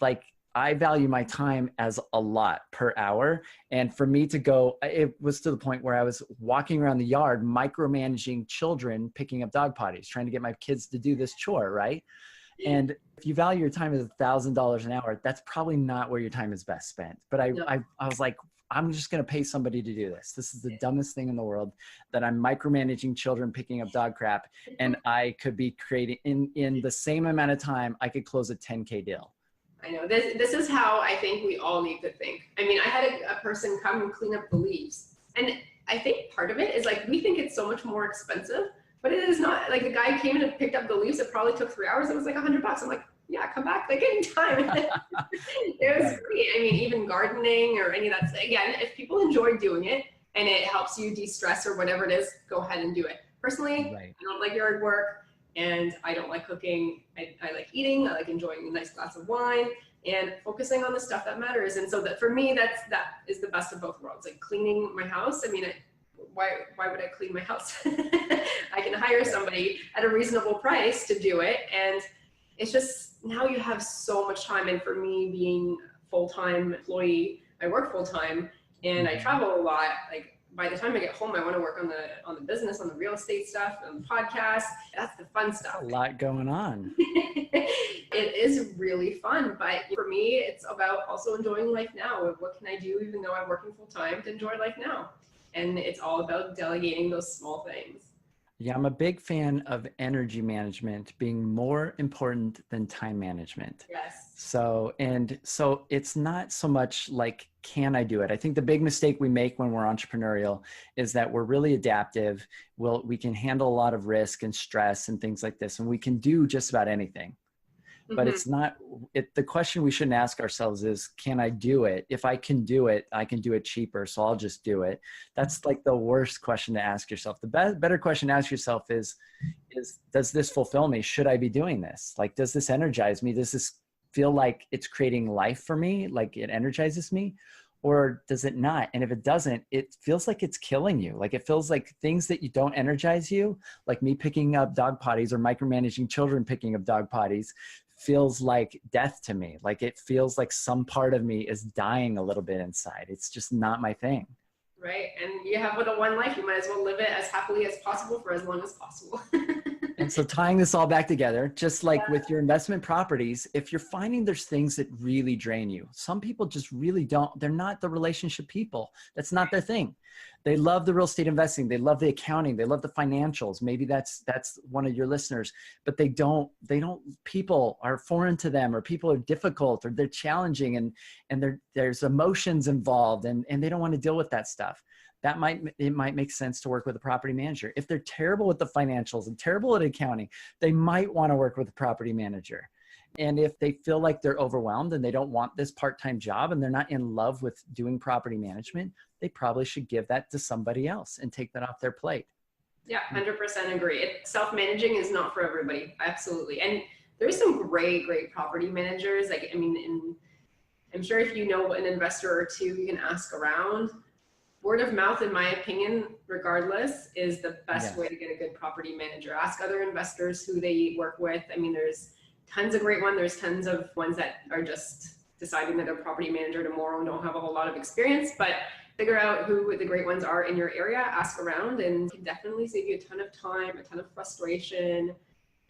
like, I value my time as a lot per hour. And for me to go, it was to the point where I was walking around the yard, micromanaging children, picking up dog potties, trying to get my kids to do this chore, right? And if you value your time as $1,000 an hour, that's probably not where your time is best spent. But I was like, I'm just going to pay somebody to do this. This is the dumbest thing in the world, that I'm micromanaging children picking up dog crap. And I could be creating in the same amount of time, I could close a 10K deal. I know this is how I think we all need to think. I mean, I had a person come and clean up the leaves. And I think part of it is like, we think it's so much more expensive. But it is not. Like, the guy came in and picked up the leaves. It probably took 3 hours. It was like $100. I'm like, yeah, come back like anytime. It was great. I mean, even gardening or any of that. Again, if people enjoy doing it and it helps you de-stress or whatever it is, go ahead and do it. Personally, I don't like yard work, and I don't like cooking. I like eating. I like enjoying a nice glass of wine and focusing on the stuff that matters. And so that for me, that is the best of both worlds. Like, cleaning my house. I mean, why would I clean my house? I can hire somebody at a reasonable price to do it. And it's just, now you have so much time. And for me, being full-time employee, I work full-time and I travel a lot. Like, by the time I get home, I want to work on the business, on the real estate stuff, on the podcast. That's the fun stuff. A lot going on. It is really fun. But for me, it's about also enjoying life now. What can I do, even though I'm working full-time, to enjoy life now? And it's all about delegating those small things. Yeah, I'm a big fan of energy management being more important than time management. Yes. So it's not so much like, can I do it? I think the big mistake we make when we're entrepreneurial is that we're really adaptive. We can handle a lot of risk and stress and things like this, and we can do just about anything. But it's not, the question we shouldn't ask ourselves is, can I do it? If I can do it, I can do it cheaper, so I'll just do it. That's like the worst question to ask yourself. The better question to ask yourself is, does this fulfill me? Should I be doing this? Like, does this energize me? Does this feel like it's creating life for me? Like, it energizes me? Or does it not? And if it doesn't, it feels like it's killing you. Like, it feels like things that you don't energize you, like me picking up dog potties or micromanaging children picking up dog potties, feels like death to me. Like, it feels like some part of me is dying a little bit inside. It's just not my thing. Right. And you have the one life, you might as well live it as happily as possible for as long as possible. And so tying this all back together, just like with your investment properties, if you're finding there's things that really drain you, some people just really don't, they're not the relationship people. That's not their thing. They love the real estate investing. They love the accounting. They love the financials. Maybe that's one of your listeners, but they don't, people are foreign to them, or people are difficult, or they're challenging, and there's emotions involved, and they don't want to deal with that stuff. It might make sense to work with a property manager. If they're terrible with the financials and terrible at accounting, they might want to work with a property manager. And if they feel like they're overwhelmed and they don't want this part-time job and they're not in love with doing property management, they probably should give that to somebody else and take that off their plate. Yeah, 100% agree. Self-managing is not for everybody. Absolutely. And there's some great property managers. Like, I mean, I'm sure if you know an investor or two, you can ask around. Word of mouth, in my opinion, regardless, is the best way to get a good property manager. Ask other investors who they work with. I mean, there's tons of great ones. There's tons of ones that are just deciding that they're property manager tomorrow and don't have a whole lot of experience, but figure out who the great ones are in your area, ask around, and can definitely save you a ton of time, a ton of frustration.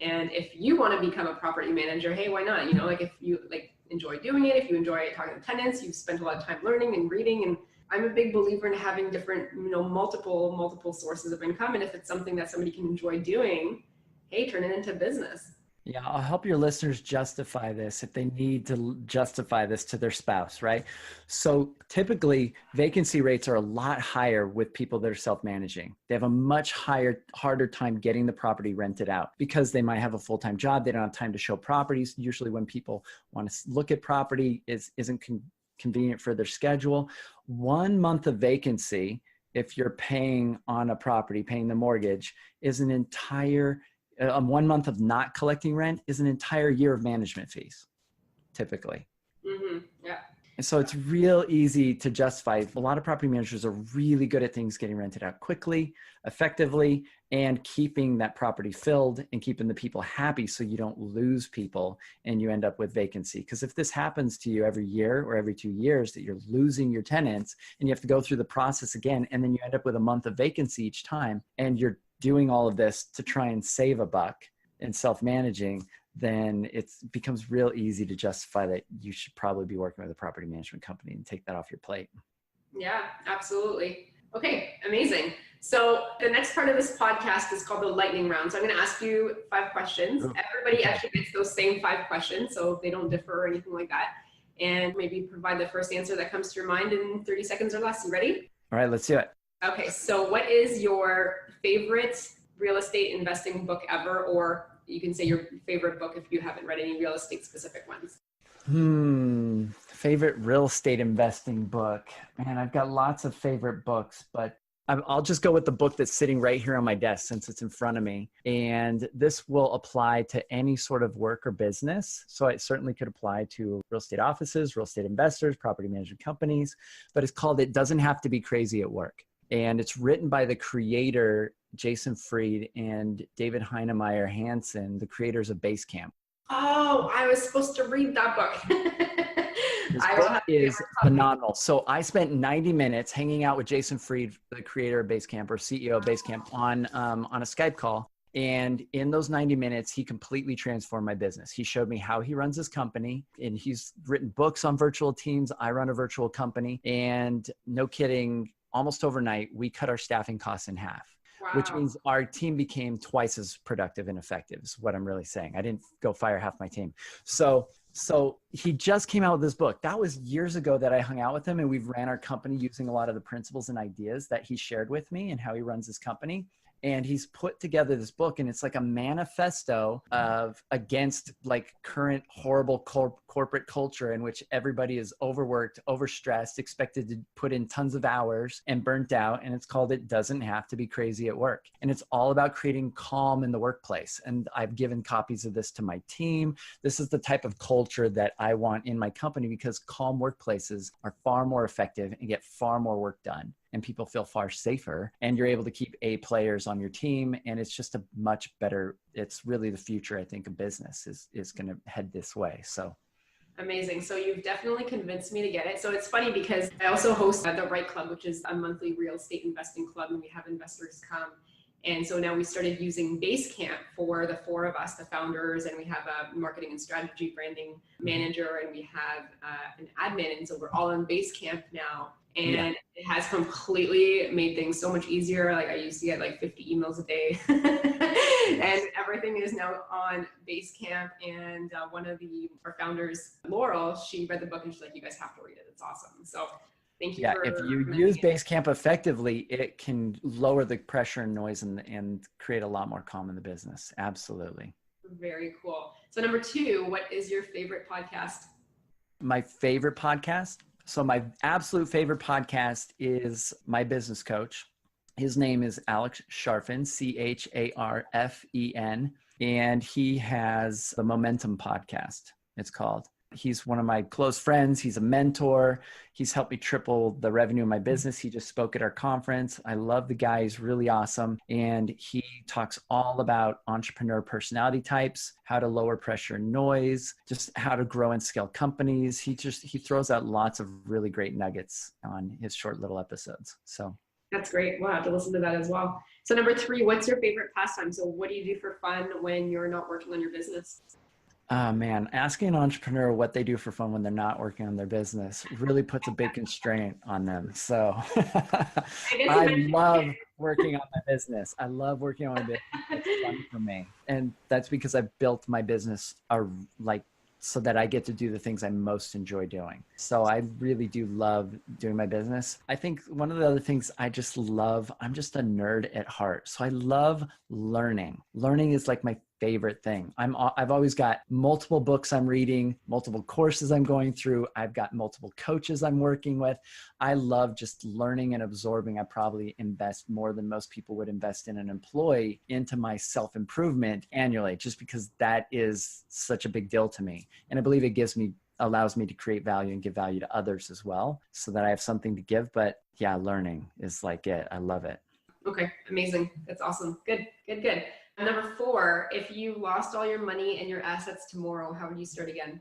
And if you want to become a property manager, hey, why not? You know, like if you like enjoy doing it, if you enjoy talking to tenants, you've spent a lot of time learning and reading. And I'm a big believer in having different, you know, multiple sources of income. And if it's something that somebody can enjoy doing, hey, turn it into business. Yeah, I'll help your listeners justify this if they need to justify this to their spouse, right? So typically vacancy rates are a lot higher with people that are self-managing. They have a much harder time getting the property rented out because they might have a full-time job. They don't have time to show properties. Usually when people want to look at property, isn't convenient for their schedule. 1 month of vacancy, if you're paying on a property, paying the mortgage, is an entire 1 month of not collecting rent is an entire year of management fees, typically. Mm-hmm. Yeah. And so it's real easy to justify. A lot of property managers are really good at things getting rented out quickly, effectively, and keeping that property filled and keeping the people happy so you don't lose people and you end up with vacancy. Because if this happens to you every year or every 2 years that you're losing your tenants and you have to go through the process again, and then you end up with a month of vacancy each time, and you're doing all of this to try and save a buck and self-managing, then it becomes real easy to justify that you should probably be working with a property management company and take that off your plate. Yeah, absolutely. Okay, amazing. So the next part of this podcast is called the lightning round. So I'm going to ask you 5 questions. Everybody actually gets those same 5 questions, so they don't differ or anything like that. And maybe provide the first answer that comes to your mind in 30 seconds or less. You ready? All right, let's do it. Okay, so what is your favorite real estate investing book ever? Or you can say your favorite book if you haven't read any real estate specific ones. Favorite real estate investing book. Man, I've got lots of favorite books, but I'll just go with the book that's sitting right here on my desk since it's in front of me. And this will apply to any sort of work or business. So it certainly could apply to real estate offices, real estate investors, property management companies, but it's called It Doesn't Have to Be Crazy at Work. And it's written by the creator, Jason Fried, and David Heinemeier Hansen, the creators of Basecamp. Oh, I was supposed to read that book. This book is phenomenal. So I spent 90 minutes hanging out with Jason Fried, the creator of Basecamp or CEO of Basecamp, on a Skype call. And in those 90 minutes, he completely transformed my business. He showed me how he runs his company, and he's written books on virtual teams. I run a virtual company, and no kidding, almost overnight, we cut our staffing costs in half. Wow. Which means our team became twice as productive and effective is what I'm really saying. I didn't go fire half my team. So he just came out with this book. That was years ago that I hung out with him, and we've ran our company using a lot of the principles and ideas that he shared with me and how he runs his company. And he's put together this book, and it's like a manifesto of against like current horrible corporate culture in which everybody is overworked, overstressed, expected to put in tons of hours and burnt out. And it's called It Doesn't Have to Be Crazy at Work. And it's all about creating calm in the workplace. And I've given copies of this to my team. This is the type of culture that I want in my company because calm workplaces are far more effective and get far more work done. And people feel far safer, and you're able to keep A players on your team. And it's just a much better, it's really the future, I think, of business is going to head this way. So amazing. So you've definitely convinced me to get it. So it's funny because I also host the Right Club, which is a monthly real estate investing club, and we have investors come. And so now we started using Basecamp for the 4 of us, the founders, and we have a marketing and strategy branding manager, and we have an admin. And so we're all on Basecamp now. And it has completely made things so much easier. Like I used to get like 50 emails a day and everything is now on Basecamp. And one of our founders, Laurel, she read the book and she's like, you guys have to read it. It's awesome. So thank you. Yeah, if you use Basecamp effectively, it can lower the pressure and noise and create a lot more calm in the business. Absolutely. Very cool. So number 2, what is your favorite podcast? My favorite podcast? So my absolute favorite podcast is my business coach. His name is Alex Charfen, Charfen, and he has the Momentum podcast, it's called. He's one of my close friends. He's a mentor. He's helped me triple the revenue of my business. He just spoke at our conference. I love the guy. He's really awesome. And he talks all about entrepreneur personality types, how to lower pressure and noise, just how to grow and scale companies. He throws out lots of really great nuggets on his short little episodes. So that's great. We'll have to listen to that as well. So number 3, what's your favorite pastime? So what do you do for fun when you're not working on your business? Oh man, asking an entrepreneur what they do for fun when they're not working on their business really puts a big constraint on them. So I love working on my business. I love working on my business. It's fun for me. And that's because I built my business so that I get to do the things I most enjoy doing. So I really do love doing my business. I think one of the other things I just love, I'm just a nerd at heart. So I love learning. Learning is like my favorite thing. I've always got multiple books I'm reading, multiple courses I'm going through. I've got multiple coaches I'm working with. I love just learning and absorbing. I probably invest more than most people would invest in an employee into my self-improvement annually, just because that is such a big deal to me. And I believe it allows me to create value and give value to others as well, so that I have something to give. But yeah, learning is like it. I love it. Okay, amazing. That's awesome. Good. Number 4, if you lost all your money and your assets tomorrow, how would you start again?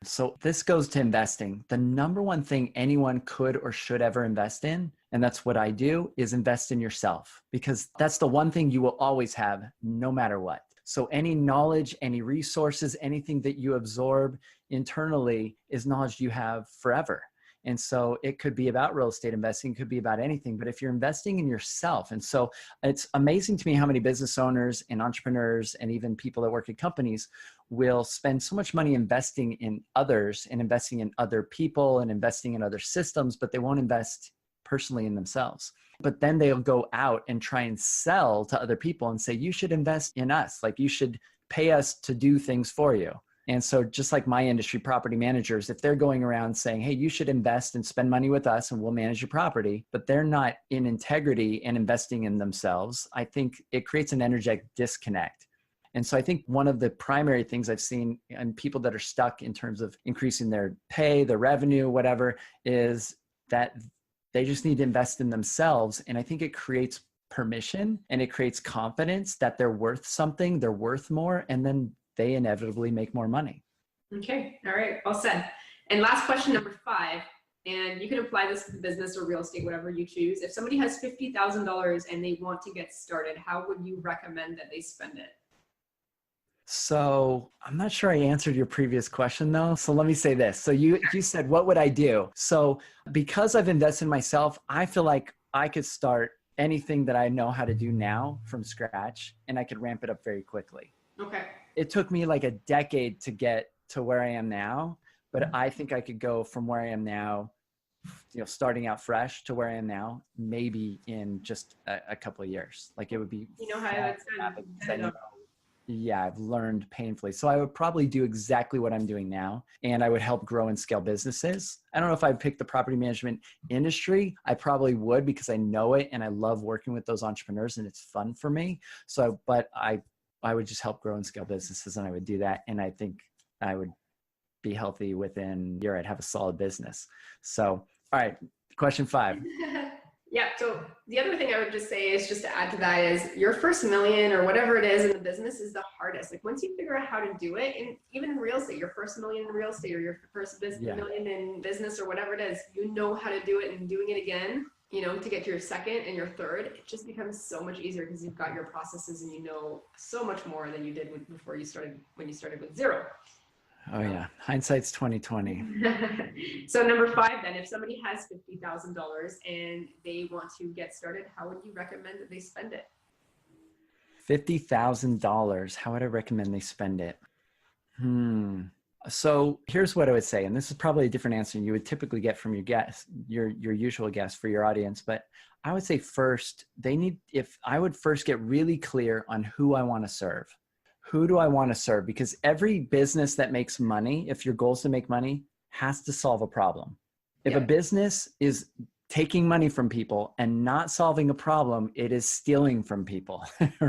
So this goes to investing. The number one thing anyone could or should ever invest in, and that's what I do, is invest in yourself, because that's the one thing you will always have no matter what. So any knowledge, any resources, anything that you absorb internally is knowledge you have forever. And so it could be about real estate investing, could be about anything, but if you're investing in yourself. And so it's amazing to me how many business owners and entrepreneurs and even people that work at companies will spend so much money investing in others and investing in other people and investing in other systems, but they won't invest personally in themselves. But then they'll go out and try and sell to other people and say, you should invest in us. Like, you should pay us to do things for you. And so just like my industry, property managers, if they're going around saying, hey, you should invest and spend money with us and we'll manage your property, but they're not in integrity and investing in themselves, I think it creates an energetic disconnect. And so I think one of the primary things I've seen in people that are stuck in terms of increasing their pay, their revenue, whatever, is that they just need to invest in themselves. And I think it creates permission and it creates confidence that they're worth something, they're worth more, and then they inevitably make more money. Okay. All right. Well said. And last question, number 5, and you can apply this to business or real estate, whatever you choose. If somebody has $50,000 and they want to get started, how would you recommend that they spend it? So I'm not sure I answered your previous question though. So let me say this. So you said, what would I do? So because I've invested in myself, I feel like I could start anything that I know how to do now from scratch, and I could ramp it up very quickly. Okay. It took me like a decade to get to where I am now, but I think I could go from where I am now, starting out fresh, to where I am now, maybe in just a couple of years. Like, it would be, how it's done. Yeah, I've learned painfully. So I would probably do exactly what I'm doing now, and I would help grow and scale businesses. I don't know if I'd pick the property management industry. I probably would, because I know it and I love working with those entrepreneurs and it's fun for me. But I would just help grow and scale businesses, and I would do that. And I think I would be healthy within a year. I'd have a solid business. So, all right, question 5. Yeah. So the other thing I would just say is, just to add to that, is your first million or whatever it is in the business is the hardest. Like, once you figure out how to do it, and even in real estate, your first million in real estate or your first million in business or whatever it is, you know how to do it, and doing it again, to get to your second and your third, it just becomes so much easier because you've got your processes and you know so much more than you did when you started with 0. Oh yeah. Hindsight's 2020. So number 5, then, if somebody has $50,000 and they want to get started, how would you recommend that they spend it? $50,000. How would I recommend they spend it? So here's what I would say, and this is probably a different answer than you would typically get from your guest, your usual guest for your audience. But I would say first, I would first get really clear on who I want to serve. Who do I want to serve? Because every business that makes money, if your goal is to make money, has to solve a problem. If a business is taking money from people and not solving a problem, it is stealing from people,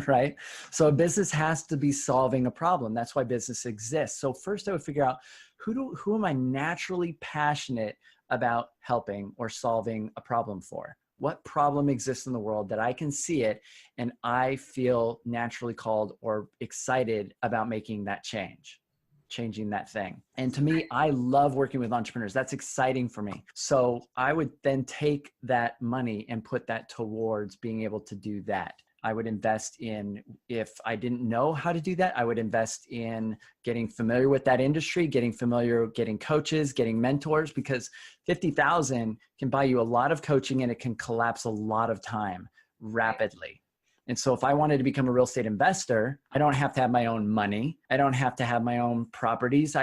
right? So a business has to be solving a problem. That's why business exists. So first I would figure out, who am I naturally passionate about helping or solving a problem for? What problem exists in the world that I can see it and I feel naturally called or excited about making that change, changing that thing. And to me, I love working with entrepreneurs. That's exciting for me. So I would then take that money and put that towards being able to do that. I would invest in, if I didn't know how to do that, I would invest in getting familiar with that industry, getting familiar, getting coaches, getting mentors, because 50,000 can buy you a lot of coaching and it can collapse a lot of time rapidly. And so if I wanted to become a real estate investor, I don't have to have my own money. I don't have to have my own properties.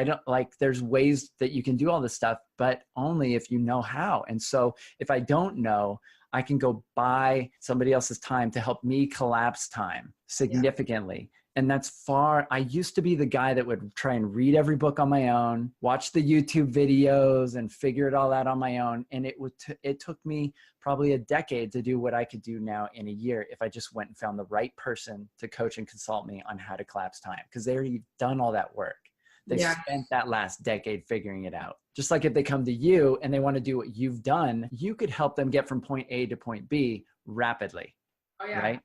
There's ways that you can do all this stuff, but only if you know how. And so if I don't know, I can go buy somebody else's time to help me collapse time significantly. And I used to be the guy that would try and read every book on my own, watch the YouTube videos and figure it all out on my own. And it took me probably a decade to do what I could do now in a year if I just went and found the right person to coach and consult me on how to collapse time, because they already done all that work. They spent that last decade figuring it out. Just like if they come to you and they want to do what you've done, you could help them get from point A to point B rapidly. Oh yeah, right?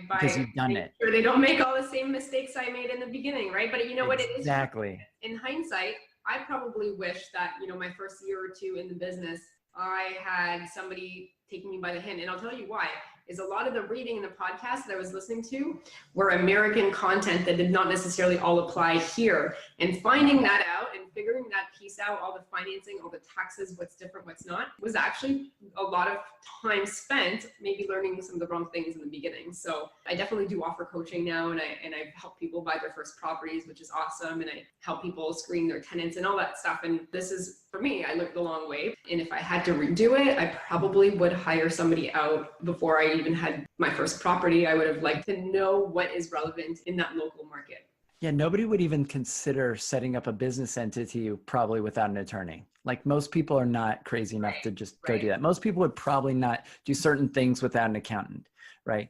by Because you've done it. sure they don't make all the same mistakes I made in the beginning, right? But you know what it is? Exactly. In hindsight, I probably wish that, my first year or two in the business, I had somebody taking me by the hand. And I'll tell you why. Is a lot of the reading and the podcasts that I was listening to were American content that did not necessarily all apply here. And finding that out and figuring that piece out, all the financing, all the taxes, what's different, what's not, was actually a lot of time spent maybe learning some of the wrong things in the beginning. So I definitely do offer coaching now, and I help people buy their first properties, which is awesome. And I help people screen their tenants and all that stuff. And this is, for me, I learned the long way. And if I had to redo it, I probably would hire somebody out before I even had my first property. I would have liked to know what is relevant in that local market. Yeah, nobody would even consider setting up a business entity probably without an attorney. Like, most people are not crazy enough to just go do that. Most people would probably not do certain things without an accountant, right?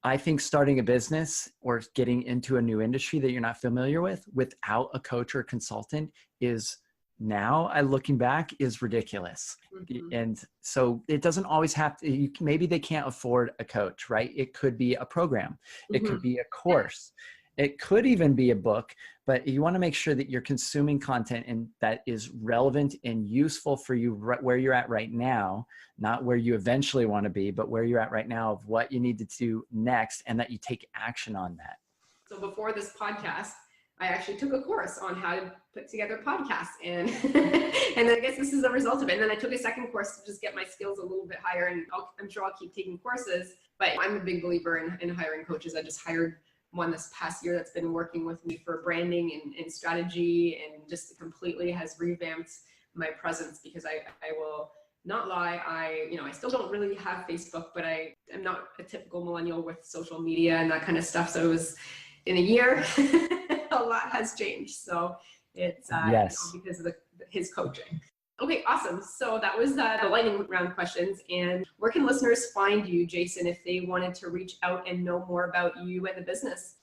I think starting a business or getting into a new industry that you're not familiar with without a coach or consultant is, now looking back, is ridiculous. Mm-hmm. And so it doesn't always have to, maybe they can't afford a coach, right? It could be a program. It could be a course. It could even be a book, but you want to make sure that you're consuming content and that is relevant and useful for you right where you're at right now, not where you eventually want to be, but where you're at right now of what you need to do next, and that you take action on that. So before this podcast, I actually took a course on how to put together podcasts, and and I guess this is a result of it. And then I took a second course to just get my skills a little bit higher, and I'm sure I'll keep taking courses, but I'm a big believer in hiring coaches. I just hired one this past year that's been working with me for branding and strategy, and just completely has revamped my presence, because I will not lie. I still don't really have Facebook, but I am not a typical millennial with social media and that kind of stuff. So it was in a year, a lot has changed. So it's because of his coaching. Okay, awesome. So that was the lightning round questions. And where can listeners find you, Jason, if they wanted to reach out and know more about you and the business?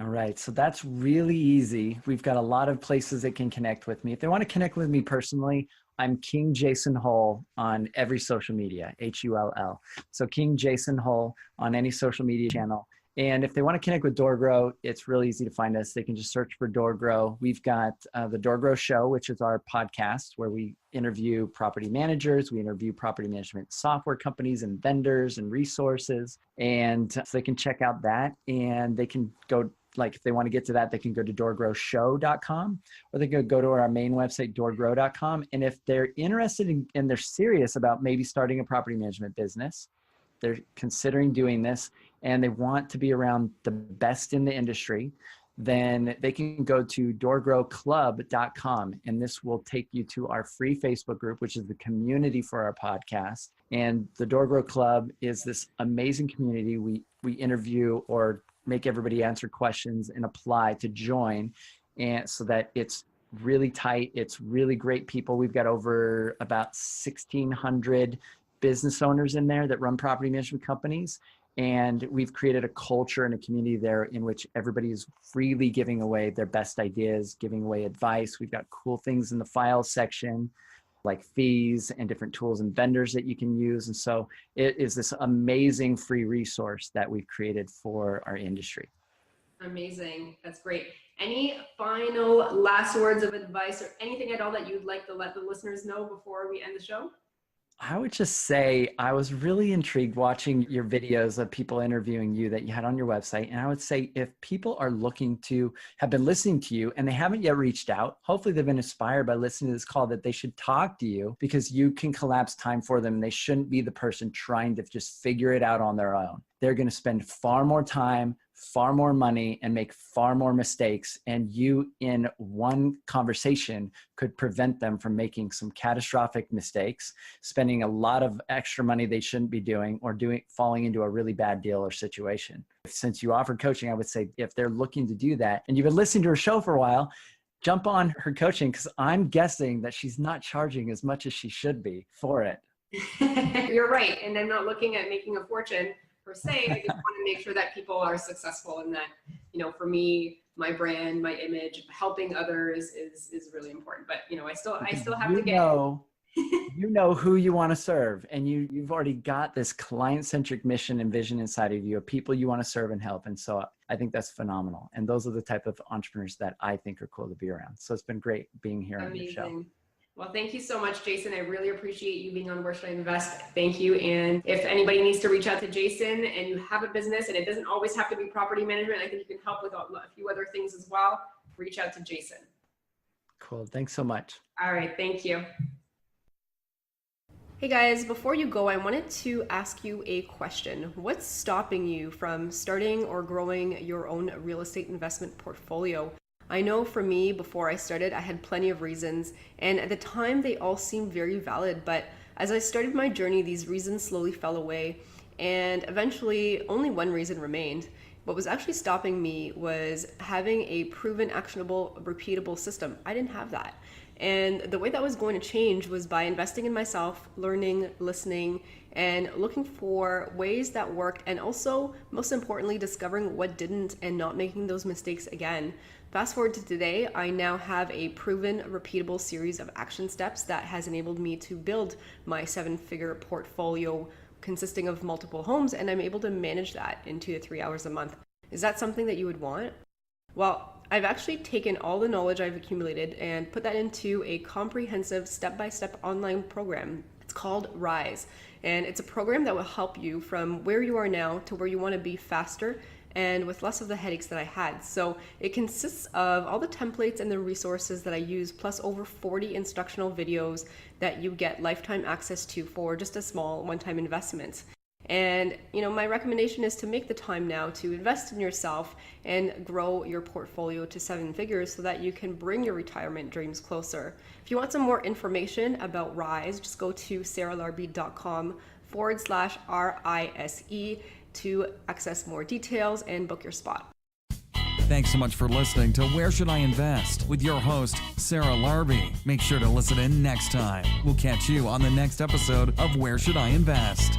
All right. So that's really easy. We've got a lot of places that can connect with me. If they want to connect with me personally, I'm King Jason Hull on every social media, Hull. So King Jason Hull on any social media channel. And if they want to connect with DoorGrow, it's really easy to find us. They can just search for DoorGrow. We've got the DoorGrow Show, which is our podcast where we interview property managers. We interview property management software companies and vendors and resources. And so they can check out that, and they can go, like, if they want to get to that, they can go to doorgrowshow.com, or they can go to our main website, doorgrow.com. And if they're interested in, and they're serious about maybe starting a property management business, they're considering doing this, and they want to be around the best in the industry, then they can go to doorgrowclub.com, and this will take you to our free Facebook group, which is the community for our podcast. And the DoorGrow Club is this amazing community. We interview or make everybody answer questions and apply to join, and so that it's really tight. It's really great people. We've got over about 1,600 business owners in there that run property management companies. And we've created a culture and a community there in which everybody is freely giving away their best ideas, giving away advice. We've got cool things in the files section, like fees and different tools and vendors that you can use. And so it is this amazing free resource that we've created for our industry. Amazing. That's great. Any final last words of advice or anything at all that you'd like to let the listeners know before we end the show? I would just say I was really intrigued watching your videos of people interviewing you that you had on your website. And I would say if people are looking to have been listening to you and they haven't yet reached out, hopefully they've been inspired by listening to this call, that they should talk to you because you can collapse time for them. They shouldn't be the person trying to just figure it out on their own. They're going to spend far more time, far more money, and make far more mistakes. And you, in one conversation, could prevent them from making some catastrophic mistakes, spending a lot of extra money they shouldn't be doing, or falling into a really bad deal or situation. Since you offered coaching, I would say if they're looking to do that and you've been listening to her show for a while, jump on her coaching, because I'm guessing that she's not charging as much as she should be for it. You're right. And I'm not looking at making a fortune per se. I just want to make sure that people are successful, and that, for me, my brand, my image, helping others is really important. But I still have to get who you want to serve, and you've already got this client-centric mission and vision inside of you of people you want to serve and help. And so I think that's phenomenal. And those are the type of entrepreneurs that I think are cool to be around. So it's been great being here on your show. Well, thank you so much, Jason. I really appreciate you being on Where Should I Invest? Thank you. And if anybody needs to reach out to Jason and you have a business, and it doesn't always have to be property management, I think you can help with a few other things as well, reach out to Jason. Cool. Thanks so much. All right. Thank you. Hey guys, before you go, I wanted to ask you a question. What's stopping you from starting or growing your own real estate investment portfolio? I know for me, before I started, I had plenty of reasons, and at the time they all seemed very valid, but as I started my journey, these reasons slowly fell away, and eventually only one reason remained. What was actually stopping me was having a proven, actionable, repeatable system. I didn't have that. And the way that was going to change was by investing in myself, learning, listening, and looking for ways that worked, and also, most importantly, discovering what didn't and not making those mistakes again. Fast forward to today, I now have a proven, repeatable series of action steps that has enabled me to build my 7-figure portfolio consisting of multiple homes, and I'm able to manage that in 2 to 3 hours a month. Is that something that you would want? Well, I've actually taken all the knowledge I've accumulated and put that into a comprehensive step-by-step online program. It's called Rise, and it's a program that will help you from where you are now to where you want to be faster and with less of the headaches that I had. So it consists of all the templates and the resources that I use, plus over 40 instructional videos that you get lifetime access to for just a small one-time investment. And my recommendation is to make the time now to invest in yourself and grow your portfolio to 7 figures so that you can bring your retirement dreams closer. If you want some more information about Rise, just go to sarahlarby.com/RISE to access more details and book your spot. Thanks so much for listening to Where Should I Invest with your host, Sarah Larby. Make sure to listen in next time. We'll catch you on the next episode of Where Should I Invest?